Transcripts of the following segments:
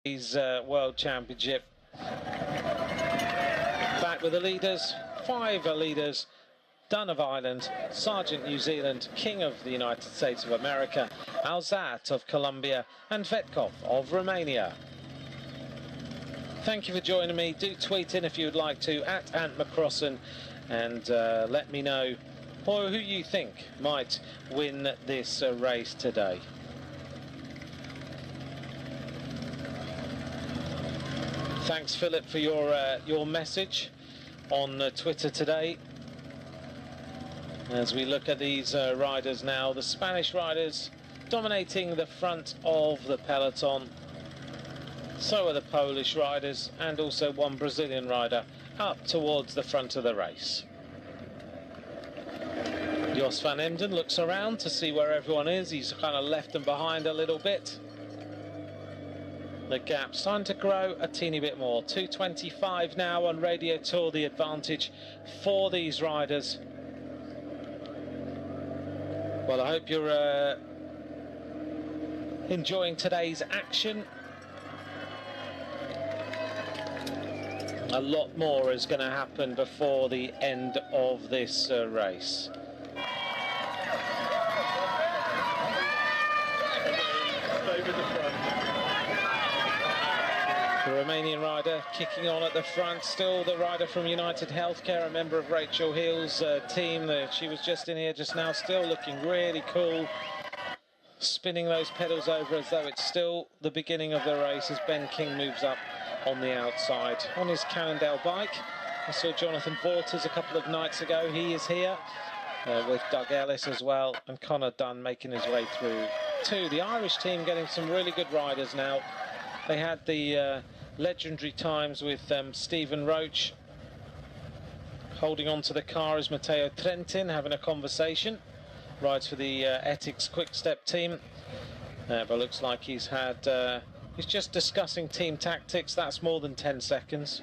World Championship. Back with the leaders, 5 leaders: Dunn of Ireland, Sargent New Zealand, King of the United States of America, Alzat of Colombia, and Vetkov of Romania. Thank you for joining me. Do tweet in if you would like to, at Ant McCrossan, and let me know who you think might win this race today. Thanks, Philip, for your message on Twitter today. As we look at these riders now, the Spanish riders dominating the front of the peloton. So are the Polish riders, and also one Brazilian rider up towards the front of the race. Jos van Emden looks around to see where everyone is. He's kind of left them behind a little bit. The gap's starting to grow a teeny bit more. 2:25 now on Radio Tour, the advantage for these riders. Well, I hope you're enjoying today's action. A lot more is going to happen before the end of this race. The Romanian rider kicking on at the front, still the rider from United Healthcare, a member of Rachel Hill's team. She was just in here just now, still looking really cool, spinning those pedals over as though it's still the beginning of the race as Ben King moves up on the outside on his Cannondale bike. I saw Jonathan Vaughters a couple of nights ago. He is here with Doug Ellis as well, and Connor Dunn making his way through too. The Irish team getting some really good riders now. They had the legendary times with Stephen Roach. Holding on to the car is Matteo Trentin, having a conversation. Rides for the Ethics Quick Step team. But looks like he's just discussing team tactics. That's more than 10 seconds.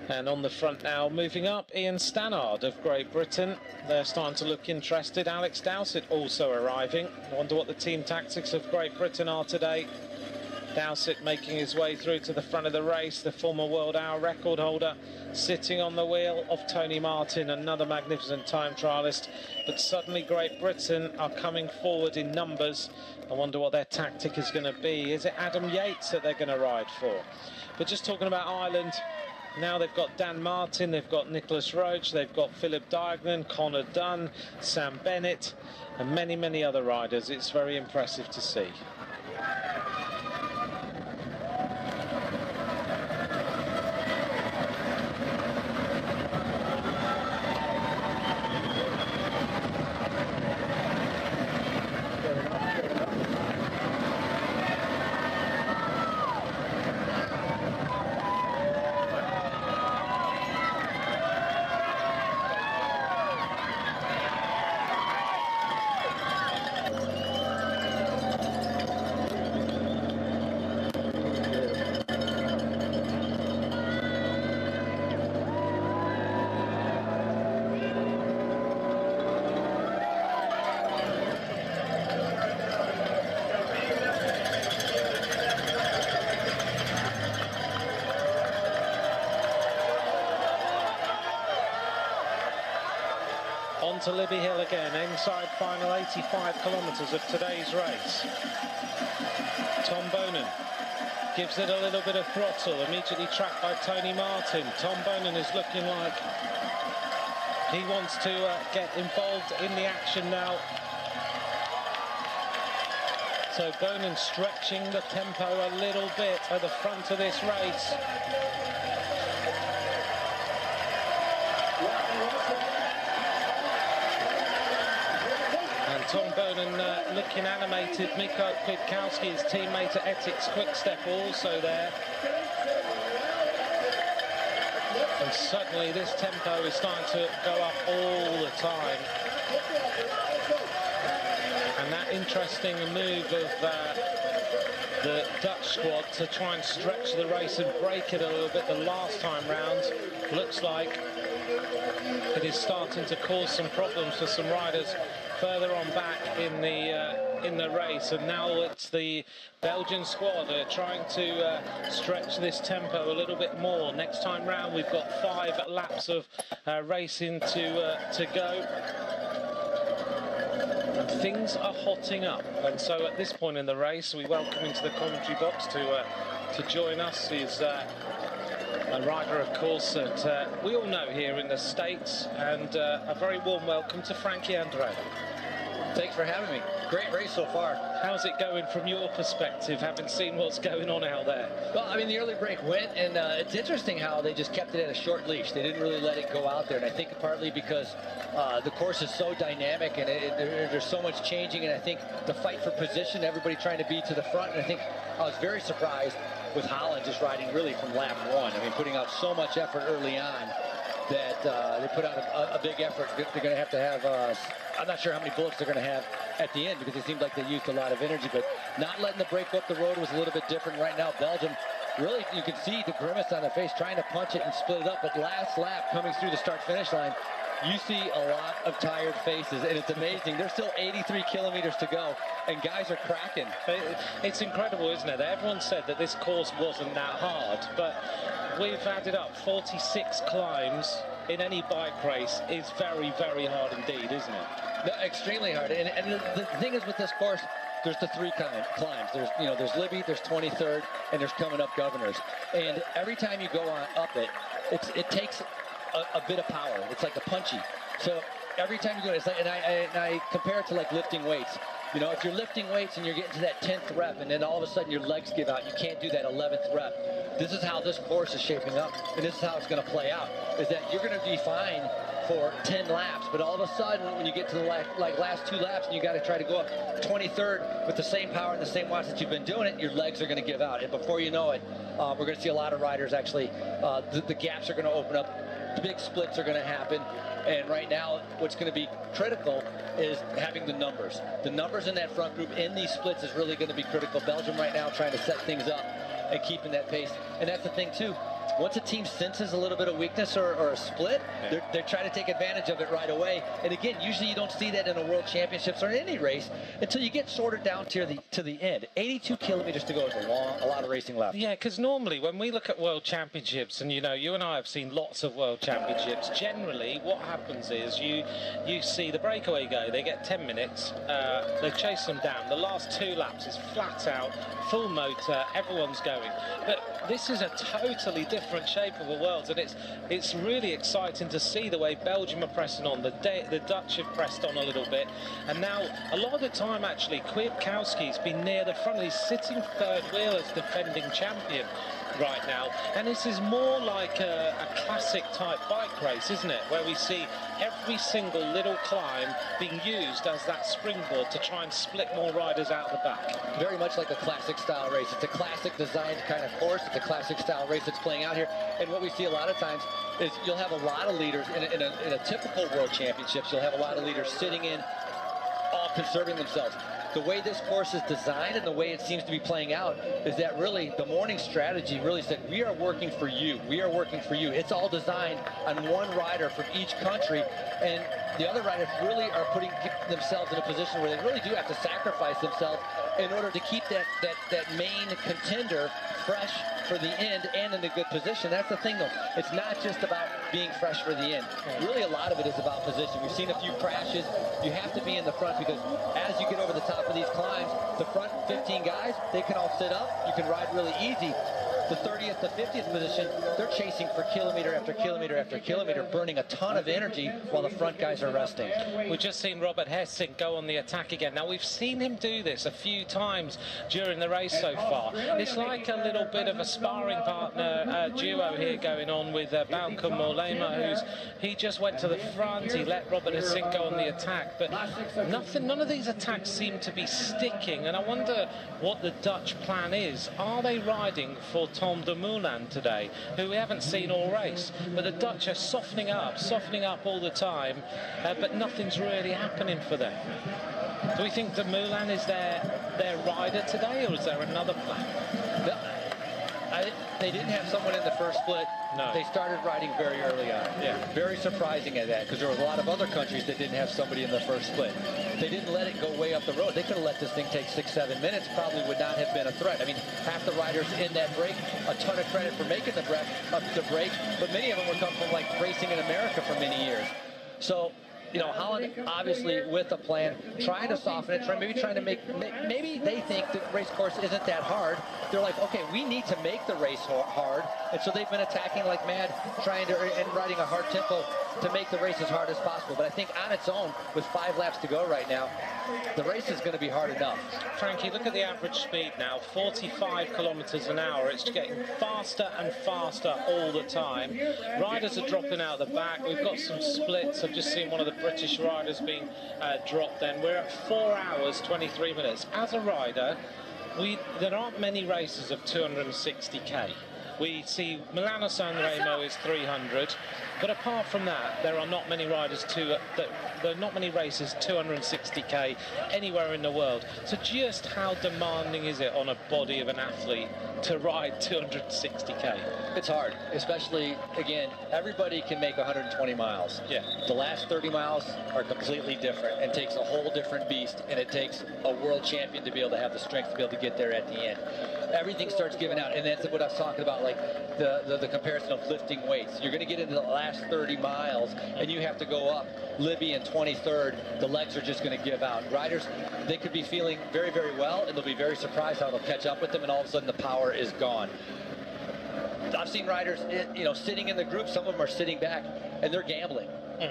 And on the front now, moving up, Ian Stannard of Great Britain. They're starting to look interested. Alex Dowsett also arriving. I wonder what the team tactics of Great Britain are today. Dowsett making his way through to the front of the race, the former world hour record holder, sitting on the wheel of Tony Martin, another magnificent time trialist. But suddenly Great Britain are coming forward in numbers. I wonder what their tactic is going to be. Is it Adam Yates that they're going to ride for? But just talking about Ireland, now they've got Dan Martin, they've got Nicholas Roach, they've got Philip Diagnan, Connor Dunn, Sam Bennett, and many, many other riders. It's very impressive to see. To Libby Hill again, inside final 85 kilometres of today's race. Tom Bonan gives it a little bit of throttle, immediately tracked by Tony Martin. Tom Bonan is looking like he wants to get involved in the action now. So Bonan stretching the tempo a little bit at the front of this race. Tom Bonan looking animated. Mikko Kwiatkowski, his teammate at Ethics Quickstep, also there. And suddenly this tempo is starting to go up all the time. And that interesting move of the Dutch squad to try and stretch the race and break it a little bit the last time round looks like it is starting to cause some problems for some riders further on back in in the race, and now it's the Belgian squad trying to stretch this tempo a little bit more. Next time round, we've got 5 laps of racing to go. And things are hotting up, and so at this point in the race, we welcome into the commentary box to join us is a rider, of course, that we all know here in the States, and a very warm welcome to Frankie Andre. Thanks for having me. Great race so far. How's it going from your perspective, having seen what's going on out there? Well, I mean, the early break went, and it's interesting how they just kept it at a short leash. They didn't really let it go out there, and I think partly because the course is so dynamic, and there's so much changing, and I think the fight for position, everybody trying to be to the front, and I think I was very surprised with Holland just riding really from lap 1. I mean, putting out so much effort early on that they put out a big effort. They're going to have I'm not sure how many bullets they're going to have at the end, because it seemed like they used a lot of energy, but not letting the break up the road was a little bit different. Right now, Belgium, really, you can see the grimace on their face, trying to punch it and split it up, but last lap, coming through the start-finish line, you see a lot of tired faces, and it's amazing. There's still 83 kilometers to go, and guys are cracking. It's incredible, isn't it? Everyone said that this course wasn't that hard, but we've added up 46 climbs in any bike race. Is very, very hard indeed, isn't it? No, extremely hard. And the thing is with this course, there's the 3 climbs. There's Libby, there's 23rd, and there's coming up Governors. And every time you go on up it takes a bit of power. It's like a punchy. So every time you go, it's like, and I compare it to like lifting weights. You know, if you're lifting weights and you're getting to that 10th rep, and then all of a sudden your legs give out, you can't do that 11th rep. This is how this course is shaping up, and this is how it's going to play out, is that you're going to be fine for 10 laps, but all of a sudden when you get to the last 2 laps and you got to try to go up 23rd with the same power and the same watts that you've been doing it, your legs are going to give out, and before you know it, we're going to see a lot of riders actually, the gaps are going to open up, big splits are going to happen. And right now, what's going to be critical is having the numbers. The numbers in that front group in these splits is really going to be critical. Belgium right now trying to set things up and keeping that pace. And that's the thing, too. Once a team senses a little bit of weakness or a split, they're trying to take advantage of it right away. And again, usually you don't see that in a World Championships or in any race until you get sorted down to the end. 82 kilometers to go is a lot of racing left. Yeah, because normally when we look at World Championships, and you know, you and I have seen lots of World Championships, generally what happens is you see the breakaway go, they get 10 minutes, they chase them down. The last 2 laps is flat out, full motor, everyone's going. But this is a totally different shape of the world, and it's really exciting to see the way Belgium are pressing on. The Dutch have pressed on a little bit, and now a lot of the time actually Kwiatkowski's been near the front. He's sitting 3rd wheel as defending champion right now, and this is more like a classic type bike race, isn't it, where we see every single little climb being used as that springboard to try and split more riders out the back. Very much like a classic style race. It's a classic designed kind of course. It's a classic style race that's playing out here, and what we see a lot of times is you'll have a lot of leaders in a typical World Championships. You'll have a lot of leaders sitting in, all conserving themselves. The way this course is designed and the way it seems to be playing out is that really the morning strategy really said, we are working for you. We are working for you. It's all designed on one rider from each country, and the other riders really are putting themselves in a position where they really do have to sacrifice themselves in order to keep that main contender fresh for the end and in a good position. That's the thing, though. It's not just about being fresh for the end. Really, a lot of it is about position. We've seen a few crashes. You have to be in the front, because as you get over the top of these climbs, the front 15 guys, they can all sit up. You can ride really easy. The 30th to 50th position, they're chasing for kilometer after kilometer after kilometer, burning a ton of energy while the front guys are resting. We've just seen Robert Hessing go on the attack again. Now, we've seen him do this a few times during the race so far. It's like a little bit of a sparring partner duo here going on with Bauke Mollema, he just went to the front, he let Robert Hessing go on the attack, but none of these attacks seem to be sticking, and I wonder what the Dutch plan is. Are they riding for Tom Dumoulin today, who we haven't seen all race? But the Dutch are softening up all the time, but nothing's really happening for them. Do we think Dumoulin is their rider today, or is there another plan? They didn't have someone in the first split. No. They started riding very early on. Yeah. Very surprising at that, because there was a lot of other countries that didn't have somebody in the first split. They didn't let it go way up the road. They could have let this thing take 6-7 minutes. Probably would not have been a threat. I mean, half the riders in that break, a ton of credit for making the break, but many of them were coming from like racing in America for many years. So, you know, Holland obviously with a plan, trying to soften it, maybe trying to maybe they think the race course isn't that hard. They're like, okay, we need to make the race hard, and so they've been attacking like mad, trying to and riding a hard tempo to make the race as hard as possible. But I think on its own, with 5 laps to go right now, the race is going to be hard enough. Frankie, look at the average speed now, 45 kilometers an hour. It's getting faster and faster all the time. Riders are dropping out the back. We've got some splits. I've just seen one of the British riders being dropped then. We're at 4 hours, 23 minutes. As a rider, there aren't many races of 260k. We see Milano-San Remo is 300, but apart from that, there are not many riders there are not many races 260k anywhere in the world. So just how demanding is it on a body of an athlete to ride 260k? It's hard, especially, again, everybody can make 120 miles. Yeah. The last 30 miles are completely different and takes a whole different beast, and it takes a world champion to be able to have the strength to be able to get there at the end. Everything starts giving out, and that's what I was talking about, like the comparison of lifting weights. You're going to get into the last 30 miles, and you have to go up. Libby in 23rd, the legs are just going to give out. Riders, they could be feeling very, very well, and they'll be very surprised how they'll catch up with them, and all of a sudden the power is gone. I've seen riders, you know, sitting in the group. Some of them are sitting back, and they're gambling.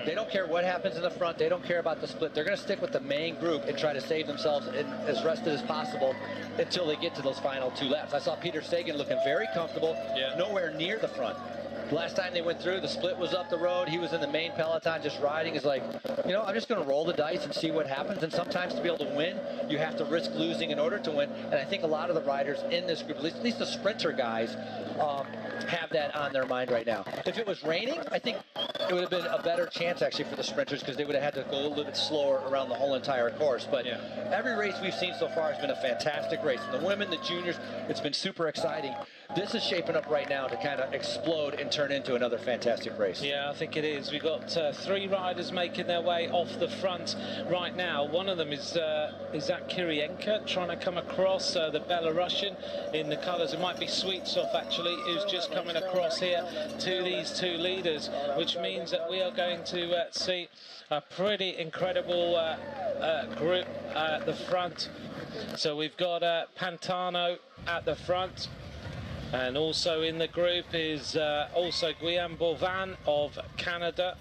They don't care what happens in the front. They don't care about the split. They're going to stick with the main group and try to save themselves as rested as possible until they get to those final 2 laps. I saw Peter Sagan looking very comfortable, nowhere near the front. The last time they went through, the split was up the road. He was in the main peloton just riding. He's like, you know, I'm just going to roll the dice and see what happens. And sometimes to be able to win, you have to risk losing in order to win. And I think a lot of the riders in this group, at least the sprinter guys, have that on their mind right now. If it was raining, I think it would have been a better chance actually for the sprinters, because they would have had to go a little bit slower around the whole entire course. But every race we've seen so far has been a fantastic race. And the women, the juniors, it's been super exciting. This is shaping up right now to kind of explode and turn into another fantastic race. Yeah, I think it is. We've got 3 riders making their way off the front right now. One of them is that Kirienka trying to come across, the Belarusian in the colours. It might be Sweetsoff actually, who's just coming across here to these 2 leaders, which means that we are going to see a pretty incredible group at the front. So we've got Pantano at the front. And also in the group is also Guillaume Boivin of Canada.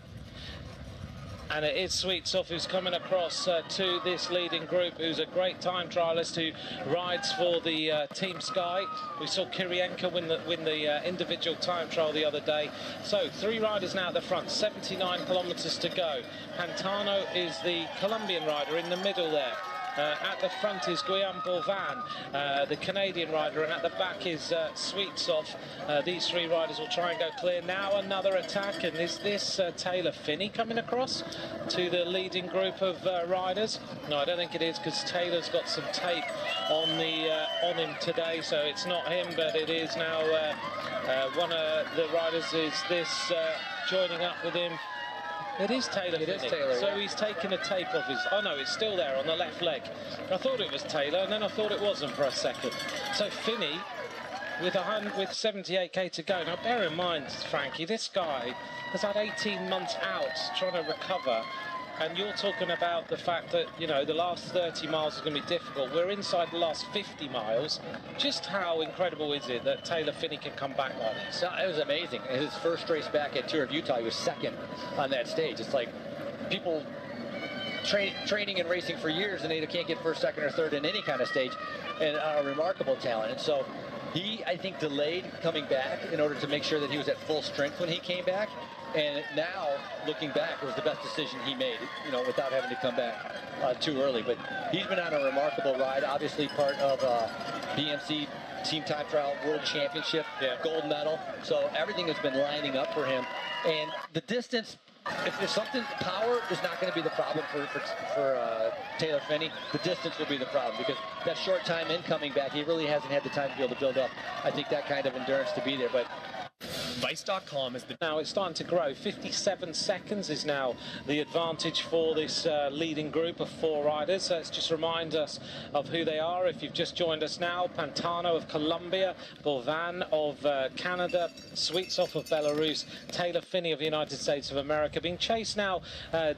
And it is Sweetsoff who's coming across to this leading group, who's a great time trialist who rides for the Team Sky. We saw Kirienka win the individual time trial the other day. So 3 riders now at the front, 79 kilometers to go. Pantano is the Colombian rider in the middle there. At the front is Guillaume Boivin, the Canadian rider, and at the back is Sweetsoff. These 3 riders will try and go clear. Now another attack, and is this Taylor Phinney coming across to the leading group of riders? No, I don't think it is, because Taylor's got some tape on him today, so it's not him, but it is now one of the riders is this joining up with him. It is Taylor. It is Taylor. So he's taken a tape off his. Oh no, it's still there on the left leg. I thought it was Taylor, and then I thought it wasn't for a second. So Phinney, with 78k to go. Now bear in mind, Frankie, this guy has had 18 months out trying to recover. And you're talking about the fact that, you know, the last 30 miles is going to be difficult. We're inside the last 50 miles. Just how incredible is it that Taylor Phinney can come back like this? So it was amazing. His first race back at Tour of Utah, he was 2nd on that stage. It's like people training and racing for years, and they can't get 1st, 2nd, or 3rd in any kind of stage, and a remarkable talent. And so he, I think, delayed coming back in order to make sure that he was at full strength when he came back. And now, looking back, it was the best decision he made, you know, without having to come back too early. But he's been on a remarkable ride, obviously part of BMC Team Time Trial World Championship, gold medal. So everything has been lining up for him. And the distance If something, power is not going to be the problem for Taylor Phinney. The distance will be the problem, because that short time in coming back, he really hasn't had the time to be able to build up, I think, that kind of endurance to be there. But Vice.com is the... Now it's starting to grow. 57 seconds is now the advantage for this leading group of 4 riders. Let's just remind us of who they are. If you've just joined us now, Pantano of Colombia, Bovan of Canada, Sweetsoff of Belarus, Taylor Phinney of the United States of America, being chased now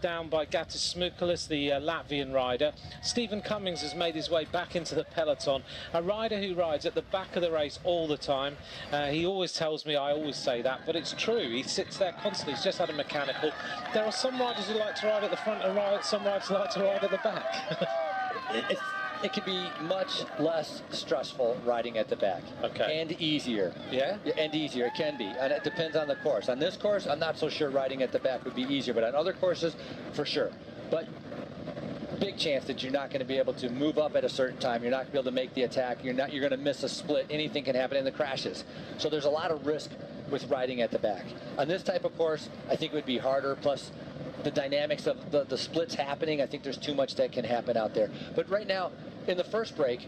down by Gatis Smukulis, the Latvian rider. Stephen Cummings has made his way back into the peloton, a rider who rides at the back of the race all the time. He always tells me, I always say that, but it's true. He sits there constantly. He's just had a mechanical. There are some riders who like to ride at the front and some riders who like to ride at the back. it can be much less stressful riding at the back. Okay. And easier. Yeah? And easier. It can be. And it depends on the course. On this course, I'm not so sure riding at the back would be easier, but on other courses, for sure. But big chance that you're not going to be able to move up at a certain time. You're not going to be able to make the attack. You're going to miss a split. Anything can happen in the crashes. So there's a lot of risk with riding at the back. On this type of course, I think it would be harder. Plus, the dynamics of the splits happening, I think there's too much that can happen out there. But right now, in the first break,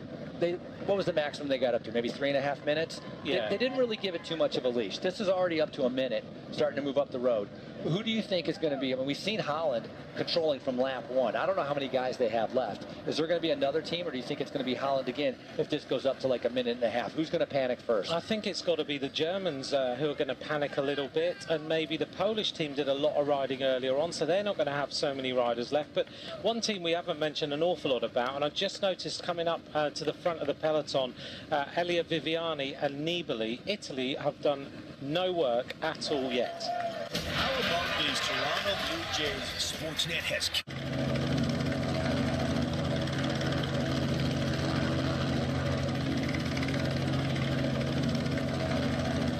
what was the maximum they got up to? Maybe 3.5 minutes? Yeah. They didn't really give it too much of a leash. This is already up to a minute, starting to move up the road. Who do you think is going to be? I mean, we've seen Holland controlling from lap 1. I don't know how many guys they have left. Is there going to be another team, or do you think it's going to be Holland again if this goes up to like a minute and a half? Who's going to panic first? I think it's got to be the Germans who are going to panic a little bit, and maybe the Polish team did a lot of riding earlier on, so they're not going to have so many riders left. But one team we haven't mentioned an awful lot about, and I just noticed coming up to the front of the peloton, Elia Viviani and Nibali, Italy, have done no work at all yet. How about these Toronto Blue Jays Sportsnet has...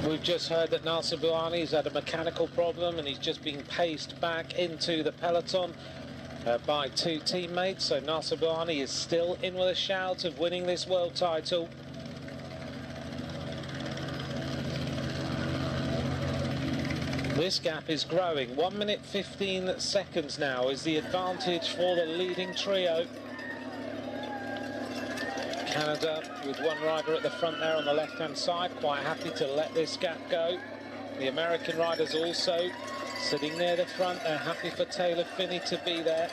We've just heard that Nasser Bouhanni's had a mechanical problem and he's just been paced back into the peloton by 2 teammates. So Nasser Bouhanni is still in with a shout of winning this world title. This gap is growing. 1 minute 15 seconds now is the advantage for the leading trio. Canada with 1 rider at the front there on the left-hand side, quite happy to let this gap go. The American riders also sitting near the front. They're happy for Taylor Phinney to be there.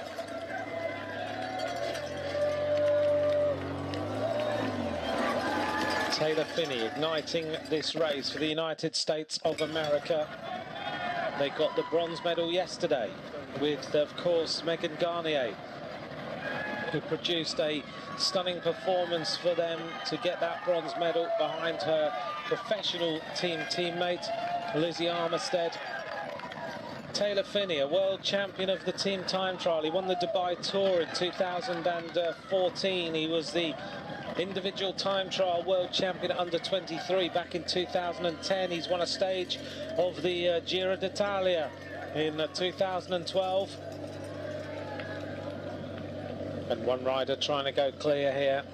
Taylor Phinney igniting this race for the United States of America. They got the bronze medal yesterday with, of course, Megan Garnier, who produced a stunning performance for them to get that bronze medal behind her professional teammate, Lizzie Armistead. Taylor Phinney, a world champion of the team time trial. He won the Dubai Tour in 2014. He was the individual time trial world champion under 23 back in 2010. He's won a stage of the Giro d'Italia in 2012. And 1 rider trying to go clear here.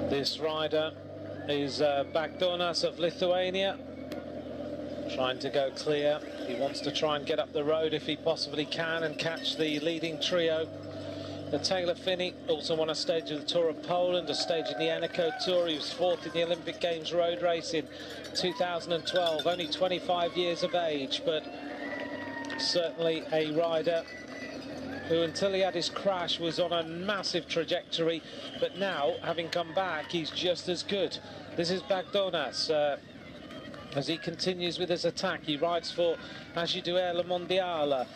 This rider is Bagdonas of Lithuania, trying to go clear. He wants to try and get up the road if he possibly can and catch the leading trio. The Taylor Phinney also won a stage of the Tour of Poland, a stage in the Eneco Tour. He was 4th in the Olympic Games road race in 2012, only 25 years of age, but certainly a rider who, until he had his crash, was on a massive trajectory, but now, having come back, he's just as good. This is Bagdonas. As he continues with his attack, he rides for Agidouer Le Mondial,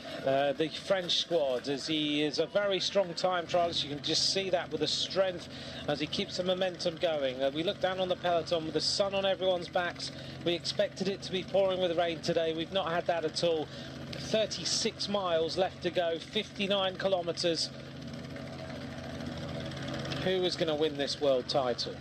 the French squad, as he is a very strong time trialist. You can just see that with the strength as he keeps the momentum going. We look down on the peloton with the sun on everyone's backs. We expected it to be pouring with rain today. We've not had that at all. 36 miles left to go, 59 kilometres. Who is going to win this world title?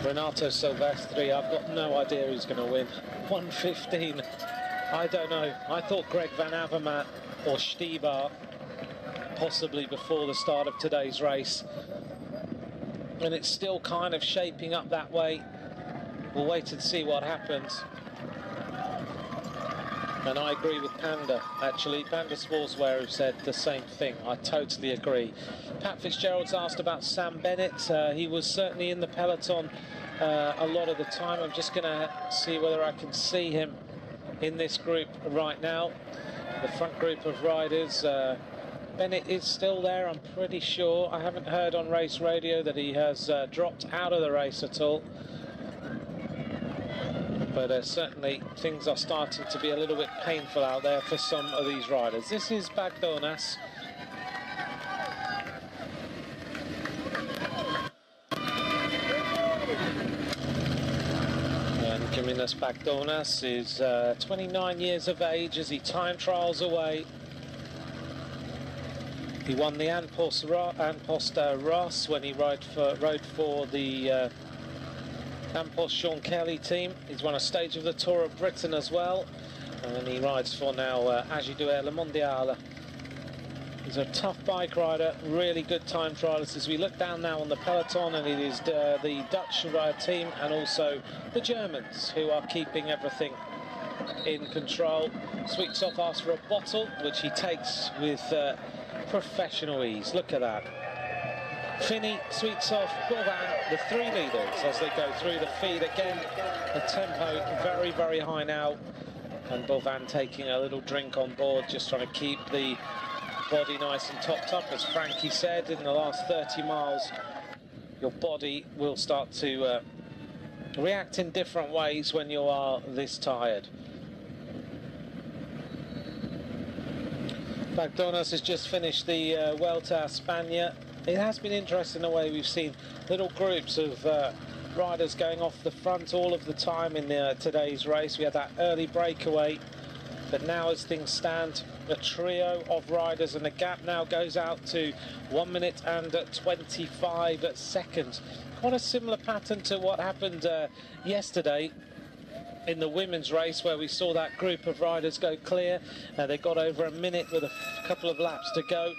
Renato Silvestri, I've got no idea who's going to win. 1:15, I don't know. I thought Greg Van Avermaet or Stibar, possibly before the start of today's race. and it's still kind of shaping up that way. We'll wait and see what happens. And I agree with Panda, actually. Panda Sportswear have said the same thing. I totally agree. Pat Fitzgerald's asked about Sam Bennett. He was certainly in the peloton a lot of the time. I'm just going to see whether I can see him in this group right now. The front group of riders. Bennett is still there, I'm pretty sure. I haven't heard on race radio that he has dropped out of the race at all. But certainly things are starting to be a little bit painful out there for some of these riders. This is Bagdonas. And Kaminas Bagdonas is 29 years of age as he time trials away. He won the An Post Ross when he rode for the An Post Sean Kelly team. He's won a stage of the Tour of Britain as well, and he rides for now Agidouer Le Mondial. He's a tough bike rider, really good time trialist. As we look down now on the peloton, and it is the Dutch team and also the Germans who are keeping everything in control. Sweetsoff asks for a bottle, which he takes with professional ease. Look at that. Finney, Sweetsoff, Bourvan, the three leaders as they go through the feed again. The tempo very, very high now. And Bourvan taking a little drink on board, just trying to keep the body nice and topped up. As Frankie said, in the last 30 miles, your body will start to react in different ways when you are this tired. Bagdonas has just finished the Vuelta a España. It has been interesting the way we've seen little groups of riders going off the front all of the time in today's race. We had that early breakaway, but now as things stand, a trio of riders, and the gap now goes out to 1 minute and 25 seconds. Quite a similar pattern to what happened yesterday in the women's race, where we saw that group of riders go clear. They got over a minute with a couple of laps to go.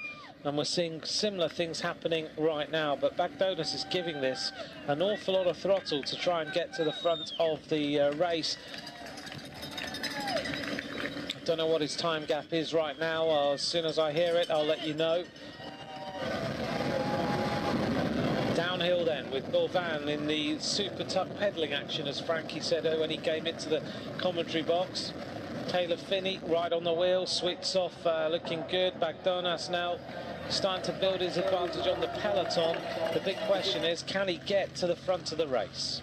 And we're seeing similar things happening right now. But Bagdonas is giving this an awful lot of throttle to try and get to the front of the race. I don't know what his time gap is right now. As soon as I hear it, I'll let you know. Downhill then with Bourvan in the super tuck pedalling action, as Frankie said when he came into the commentary box. Taylor Finney right on the wheel. Sweetsoff looking good. Bagdonas now starting to build his advantage on the peloton. The big question is, can he get to the front of the race?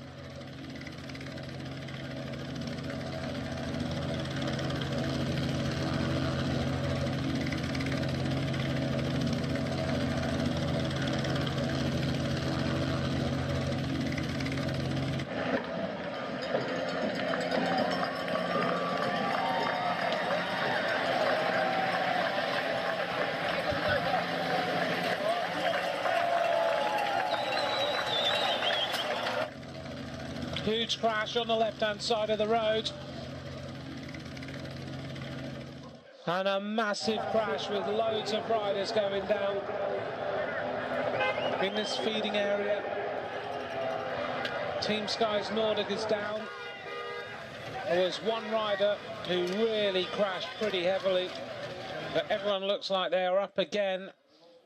Huge crash on the left-hand side of the road. And a massive crash with loads of riders going down in this feeding area. Team Sky's Nordic is down. There was one rider who really crashed pretty heavily, but everyone looks like they are up again.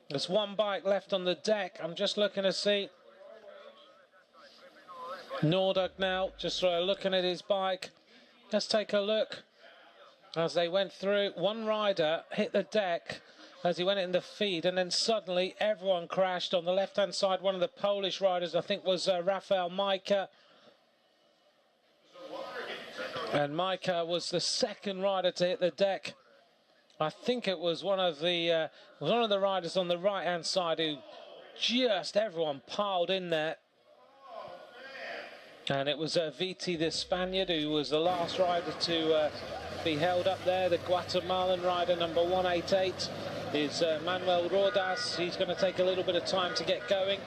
There's one bike left on the deck. I'm just looking to see Nordic now, just looking at his bike. Let's take a look. As they went through, one rider hit the deck as he went in the feed, and then suddenly everyone crashed on the left-hand side. One of the Polish riders, I think, was Rafał Majka. And Majka was the second rider to hit the deck. I think it was one of the riders on the right-hand side who just everyone piled in there. And it was Viti, the Spaniard, who was the last rider to be held up there. The Guatemalan rider, number 188, is Manuel Rodas. He's going to take a little bit of time to get going.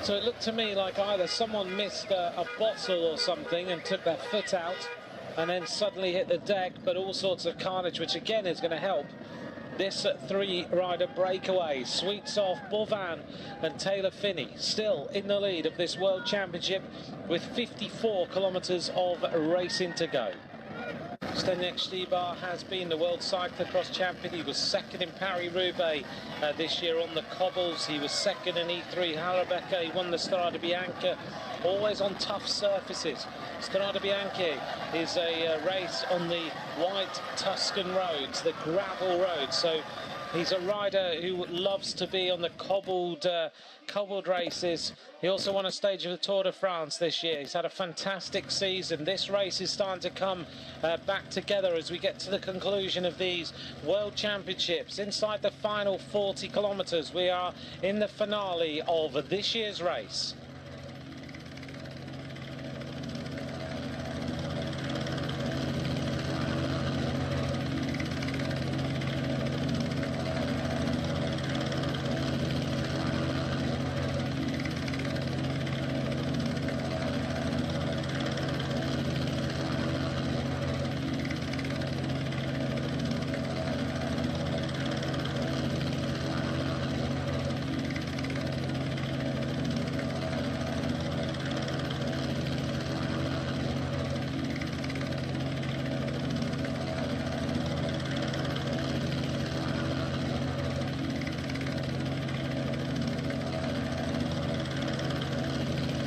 So it looked to me like either someone missed a bottle or something and took their foot out and then suddenly hit the deck, but all sorts of carnage, which again is going to help this three-rider breakaway. Sweets off Bovan and Taylor Finney still in the lead of this World Championship with 54 kilometres of racing to go. Zdeněk Štýbar has been the world cyclocross champion. He was second in Paris-Roubaix this year on the cobbles. He was second in E3 Harelbeke. He won the Strade Bianche, always on tough surfaces. Strade Bianche is a race on the white Tuscan roads, the gravel roads. So he's a rider who loves to be on the cobbled races. He also won a stage of the Tour de France this year. He's had a fantastic season. This race is starting to come back together as we get to the conclusion of these World Championships. Inside the final 40 kilometres, we are in the finale of this year's race.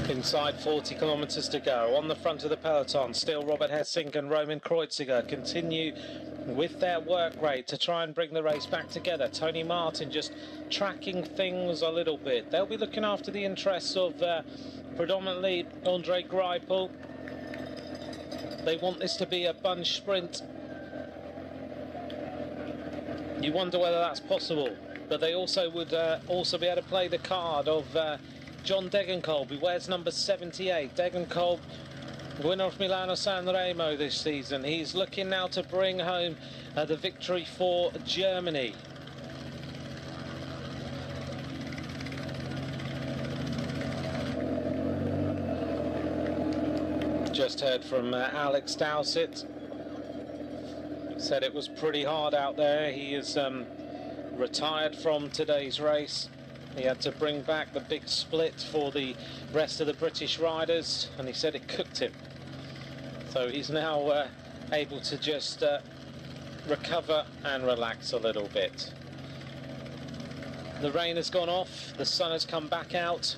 Inside 40 kilometres to go. On the front of the peloton, still Robert Hessink and Roman Kreuziger continue with their work rate to try and bring the race back together. Tony Martin just tracking things a little bit. They'll be looking after the interests of predominantly Andre Greipel. They want this to be a bunch sprint. You wonder whether that's possible, but they also would also be able to play the card of John Degenkolb, who wears number 78. Degenkolb, winner of Milano San Remo this season. He's looking now to bring home the victory for Germany. Just heard from Alex Dowsett. Said it was pretty hard out there. He is retired from today's race. He had to bring back the big split for the rest of the British riders, and he said it cooked him. So he's now able to just recover and relax a little bit. The rain has gone off, the sun has come back out.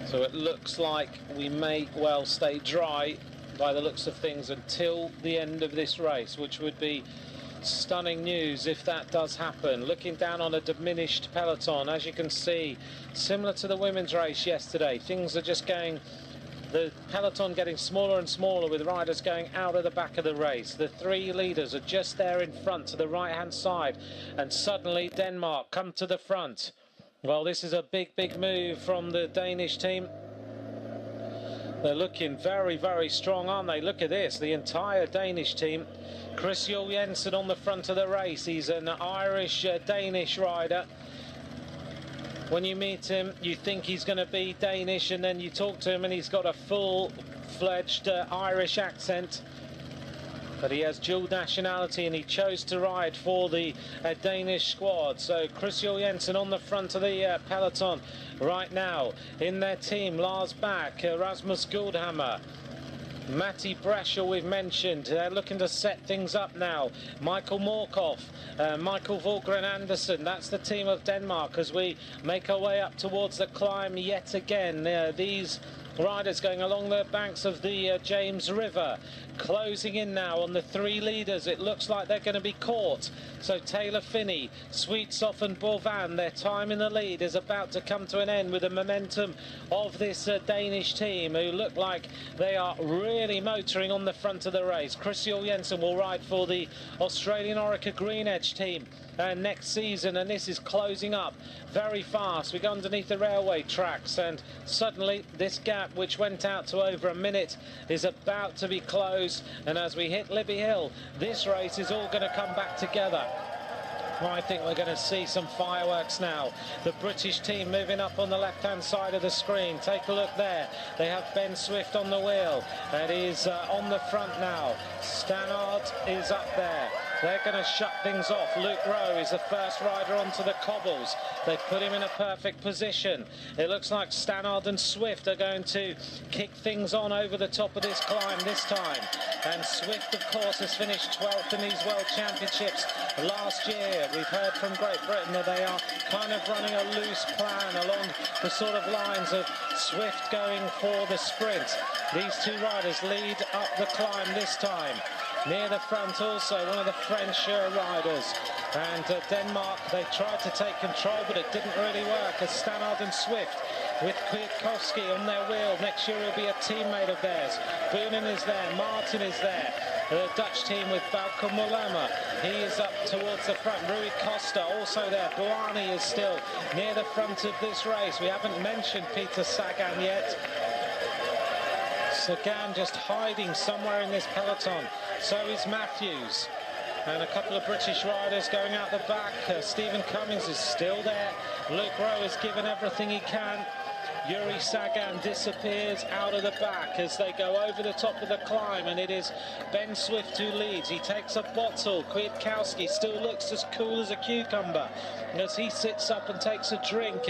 So it looks like we may well stay dry by the looks of things until the end of this race, which would be stunning news if that does happen. Looking down on a diminished peloton, as you can see, similar to the women's race yesterday, things are just going, the peloton getting smaller and smaller with riders going out of the back of the race. The three leaders are just there in front to the right hand side, and suddenly Denmark come to the front. Well, this is a big move from the Danish team. They're looking very, very strong, aren't they? Look at this, the entire Danish team. Chris Juul Jensen on the front of the race. He's an Irish-Danish rider. When you meet him, you think he's going to be Danish, and then you talk to him and he's got a full-fledged Irish accent. But he has dual nationality, and he chose to ride for the Danish squad. So Chris Juul Jensen on the front of the peloton right now. In their team, Lars Bak, Rasmus Guldhammer, Matti Breschel we've mentioned. They're looking to set things up now. Michael Morkov, Michael Volgren Andersen. That's the team of Denmark as we make our way up towards the climb yet again. These riders going along the banks of the James River, closing in now on the three leaders. It looks like they're going to be caught. So Taylor Finney, Sweetsoff and Bovan, their time in the lead is about to come to an end with the momentum of this Danish team, who look like they are really motoring on the front of the race. Chris Juul Jensen will ride for the Australian Orica Green Edge team next season, and this is closing up very fast. We go underneath the railway tracks, and suddenly this gap, which went out to over a minute, is about to be closed. And as we hit Libby Hill, this race is all going to come back together. I think we're going to see some fireworks now. The British team moving up on the left-hand side of the screen. Take a look there. They have Ben Swift on the wheel. That is on the front now. Stannard is up there. They're going to shut things off. Luke Rowe is the first rider onto the cobbles. They've put him in a perfect position. It looks like Stannard and Swift are going to kick things on over the top of this climb this time. And Swift, of course, has finished 12th in these World Championships last year. We've heard from Great Britain that they are kind of running a loose plan along the sort of lines of Swift going for the sprint. These two riders lead up the climb this time. Near the front also, one of the French riders. And Denmark, they tried to take control, but it didn't really work as Stannard and Swift with Kwiatkowski on their wheel. Next year he'll be a teammate of theirs. Boonen is there, Martin is there. The Dutch team with Bauke Mollema, he is up towards the front. Rui Costa also there. Buani is still near the front of this race. We haven't mentioned Peter Sagan yet. Sagan just hiding somewhere in this peloton. So is Matthews. And a couple of British riders going out the back. Stephen Cummings is still there. Luke Rowe has given everything he can. Yuri Sagan disappears out of the back as they go over the top of the climb, and it is Ben Swift who leads. He takes a bottle. Kwiatkowski still looks as cool as a cucumber as he sits up and takes a drink.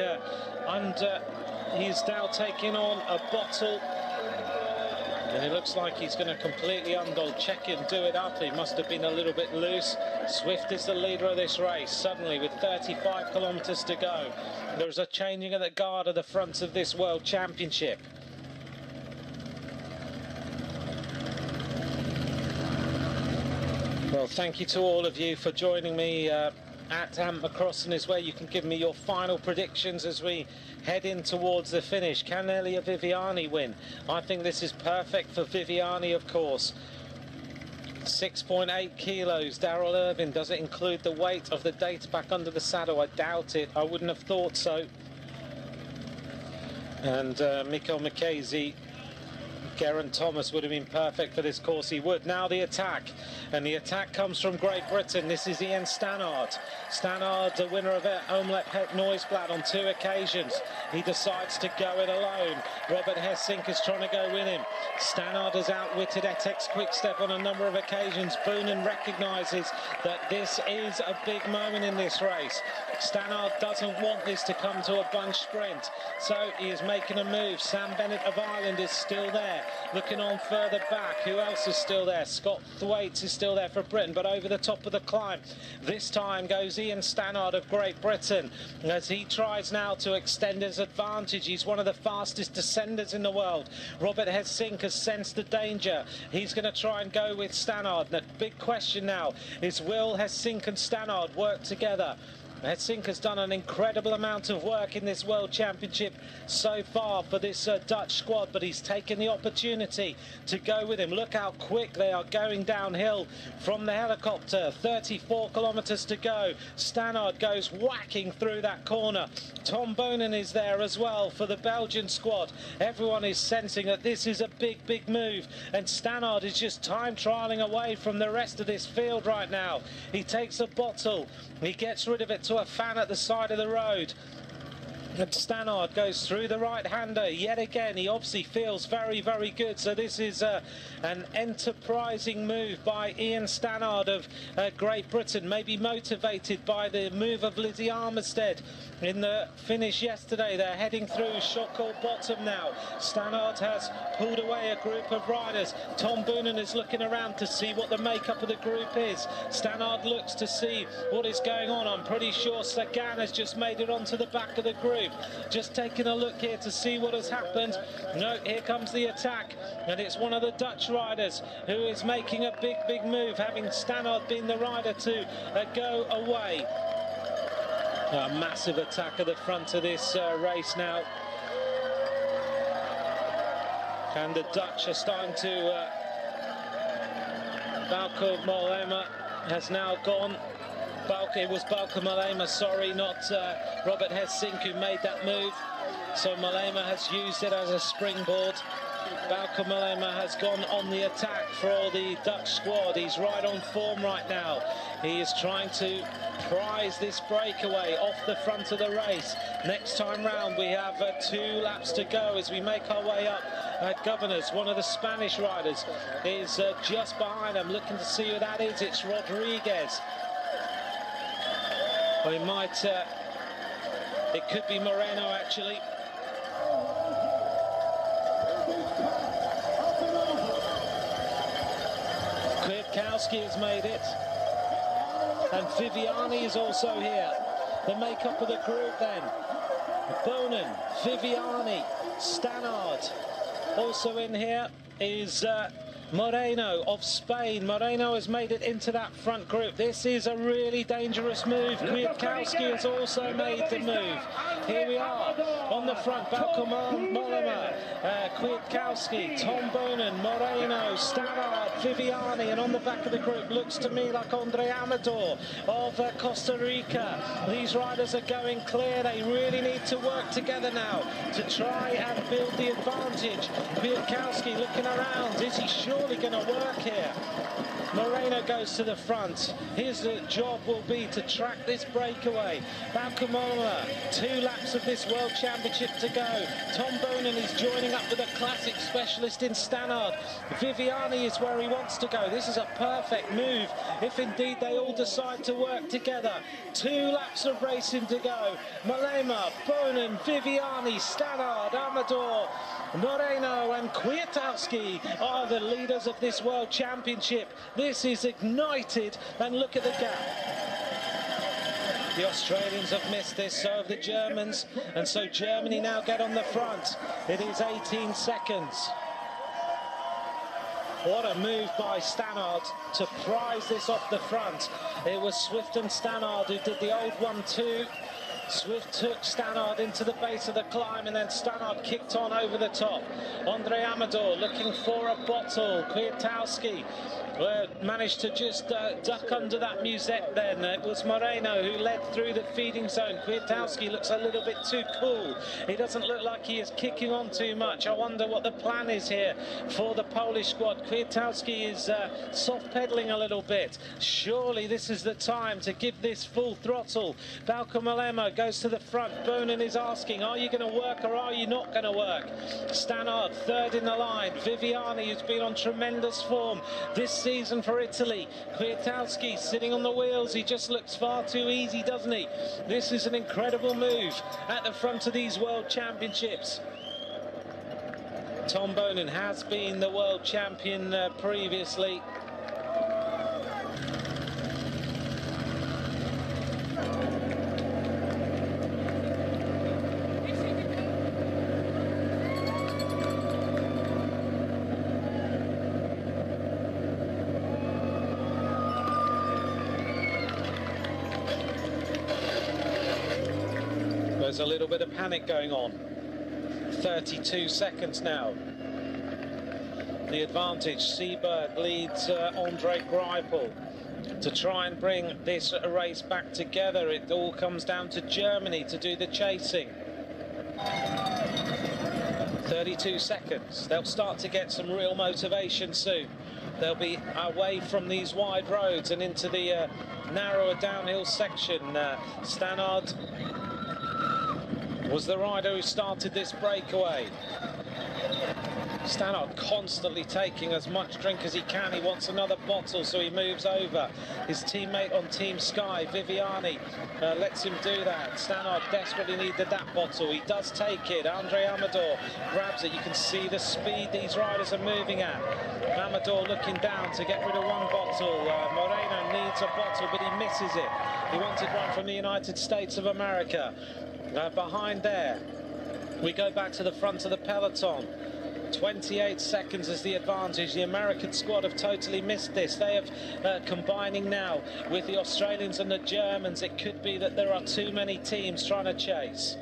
He's now taking on a bottle. And it looks like he's going to completely check and do it up. He must have been a little bit loose. Swift is the leader of this race. Suddenly, with 35 kilometres to go, there's a changing of the guard at the front of this World Championship. Well, thank you to all of you for joining me at Ant McCrossan is where you can give me your final predictions as we head in towards the finish. Can Elia Viviani win? I think this is perfect for Viviani, of course. 6.8 kilos. Daryl Irvin, does it include the weight of the data back under the saddle? I doubt it. I wouldn't have thought so. And Mikko Makesi, Geraint Thomas would have been perfect for this course. He would. Now the attack. And the attack comes from Great Britain. This is Ian Stannard. Stannard, the winner of Omloop Het Nieuwsblad on 2 occasions. He decides to go it alone. Robert Hessink is trying to go with him. Stannard has outwitted Etex Quickstep on a number of occasions. Boonen recognises that this is a big moment in this race. Stannard doesn't want this to come to a bunch sprint, so he is making a move. Sam Bennett of Ireland is still there. Looking on further back, who else is still there? Scott Thwaites is still there for Britain, but over the top of the climb this time goes Ian Stannard of Great Britain as he tries now to extend his advantage. He's one of the fastest descenders in the world. Robert Hessink has sensed the danger. He's going to try and go with Stannard. The big question now is, will Hessink and Stannard work together? Hessink has done an incredible amount of work in this World Championship so far for this Dutch squad, but he's taken the opportunity to go with him. Look how quick they are going downhill from the helicopter. 34 kilometres to go. Stannard goes whacking through that corner. Tom Boonen is there as well for the Belgian squad. Everyone is sensing that this is a big, big move, and Stannard is just time trialling away from the rest of this field right now. He takes a bottle. He gets rid of it to a fan at the side of the road. And Stannard goes through the right-hander yet again. He obviously feels very, very good. So this is an enterprising move by Ian Stannard of Great Britain, maybe motivated by the move of Lizzie Armistead in the finish yesterday. They're heading through Shotcourt Bottom now. Stannard has pulled away a group of riders. Tom Boonen is looking around to see what the makeup of the group is. Stannard looks to see what is going on. I'm pretty sure Sagan has just made it onto the back of the group. Just taking a look here to see what has happened. No, here comes the attack, and it's one of the Dutch riders who is making a big, big move, having Stannard been the rider to go away. A massive attack at the front of this race now. And the Dutch are starting to... Bauke Mollema has now gone. It was Bauke Mollema, sorry, not Robert Hessink who made that move. So Mollema has used it as a springboard. Bauke Mollema has gone on the attack for the Dutch squad. He's right on form right now. He is trying to prize this breakaway off the front of the race. Next time round, we have 2 laps to go as we make our way up at Governors. One of the Spanish riders is just behind him, looking to see who that is. It's Rodriguez. Or it might, it could be Moreno actually. Kwiatkowski has made it. And Viviani is also here. The makeup of the group then. Bonin, Viviani, Stannard. Also in here is Moreno of Spain. Moreno has made it into that front group. This is a really dangerous move. Kwiatkowski has also made the move. Here we are on the front. Bauke Mollema, Kwiatkowski, Tom Bonin, Moreno, Stannard, Viviani, and on the back of the group looks to me like Andre Amador of Costa Rica. These riders are going clear. They really need to work together now to try and build the advantage. Kwiatkowski looking around. Is he surely going to work here? Moreno goes to the front. His job will be to track this breakaway. Bauke Mollema, 2 laps of this World Championship to go. Tom Bonin is joining up with a classic specialist in Stannard. Viviani is where he wants to go. This is a perfect move if indeed they all decide to work together. 2 laps of racing to go. Mollema, Bonin, Viviani, Stannard, Amador, Moreno and Kwiatkowski are the leaders of this World Championship. This is ignited, and look at the gap. The Australians have missed this, so have the Germans, and so Germany now get on the front. It is 18 seconds. What a move by Stannard to prize this off the front. It was Swift and Stannard who did the old 1-2. Swift took Stannard into the base of the climb, and then Stannard kicked on over the top. Andre Amador looking for a bottle. Kwiatkowski managed to just duck under that musette then. It was Moreno who led through the feeding zone. Kwiatkowski looks a little bit too cool. He doesn't look like he is kicking on too much. I wonder what the plan is here for the Polish squad. Kwiatkowski is soft pedaling a little bit. Surely this is the time to give this full throttle. Bauke Mollema goes to the front. Bonin is asking, are you going to work or are you not going to work? Stannard third in the line. Viviani, who's been on tremendous form this season for Italy. Kwiatkowski sitting on the wheels. He just looks far too easy, doesn't he? This is an incredible move at the front of these World Championships. Tom Bonin has been the world champion previously. There's a little bit of panic going on. 32 seconds now. The advantage. Seberg leads Andre Greipel to try and bring this race back together. It all comes down to Germany to do the chasing. 32 seconds. They'll start to get some real motivation soon. They'll be away from these wide roads and into the narrower downhill section. Stannard was the rider who started this breakaway. Stannard constantly taking as much drink as he can. He wants another bottle, so he moves over. His teammate on Team Sky, Viviani, lets him do that. Stannard desperately needed that bottle. He does take it. Andre Amador grabs it. You can see the speed these riders are moving at. Amador looking down to get rid of one bottle. Moreno needs a bottle, but he misses it. He wanted one from the United States of America. Behind there, we go back to the front of the peloton. 28 seconds is the advantage. The American squad have totally missed this. They have combining now with the Australians and the Germans. It could be that there are too many teams trying to chase.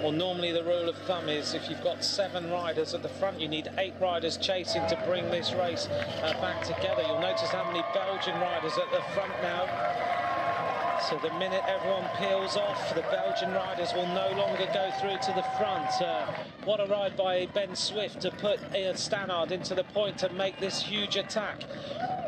Well, normally the rule of thumb is if you've got 7 riders at the front, you need 8 riders chasing to bring this race back together. You'll notice how many Belgian riders at the front now. So the minute everyone peels off, the Belgian riders will no longer go through to the front. What a ride by Ben Swift to put Stannard into the point to make this huge attack.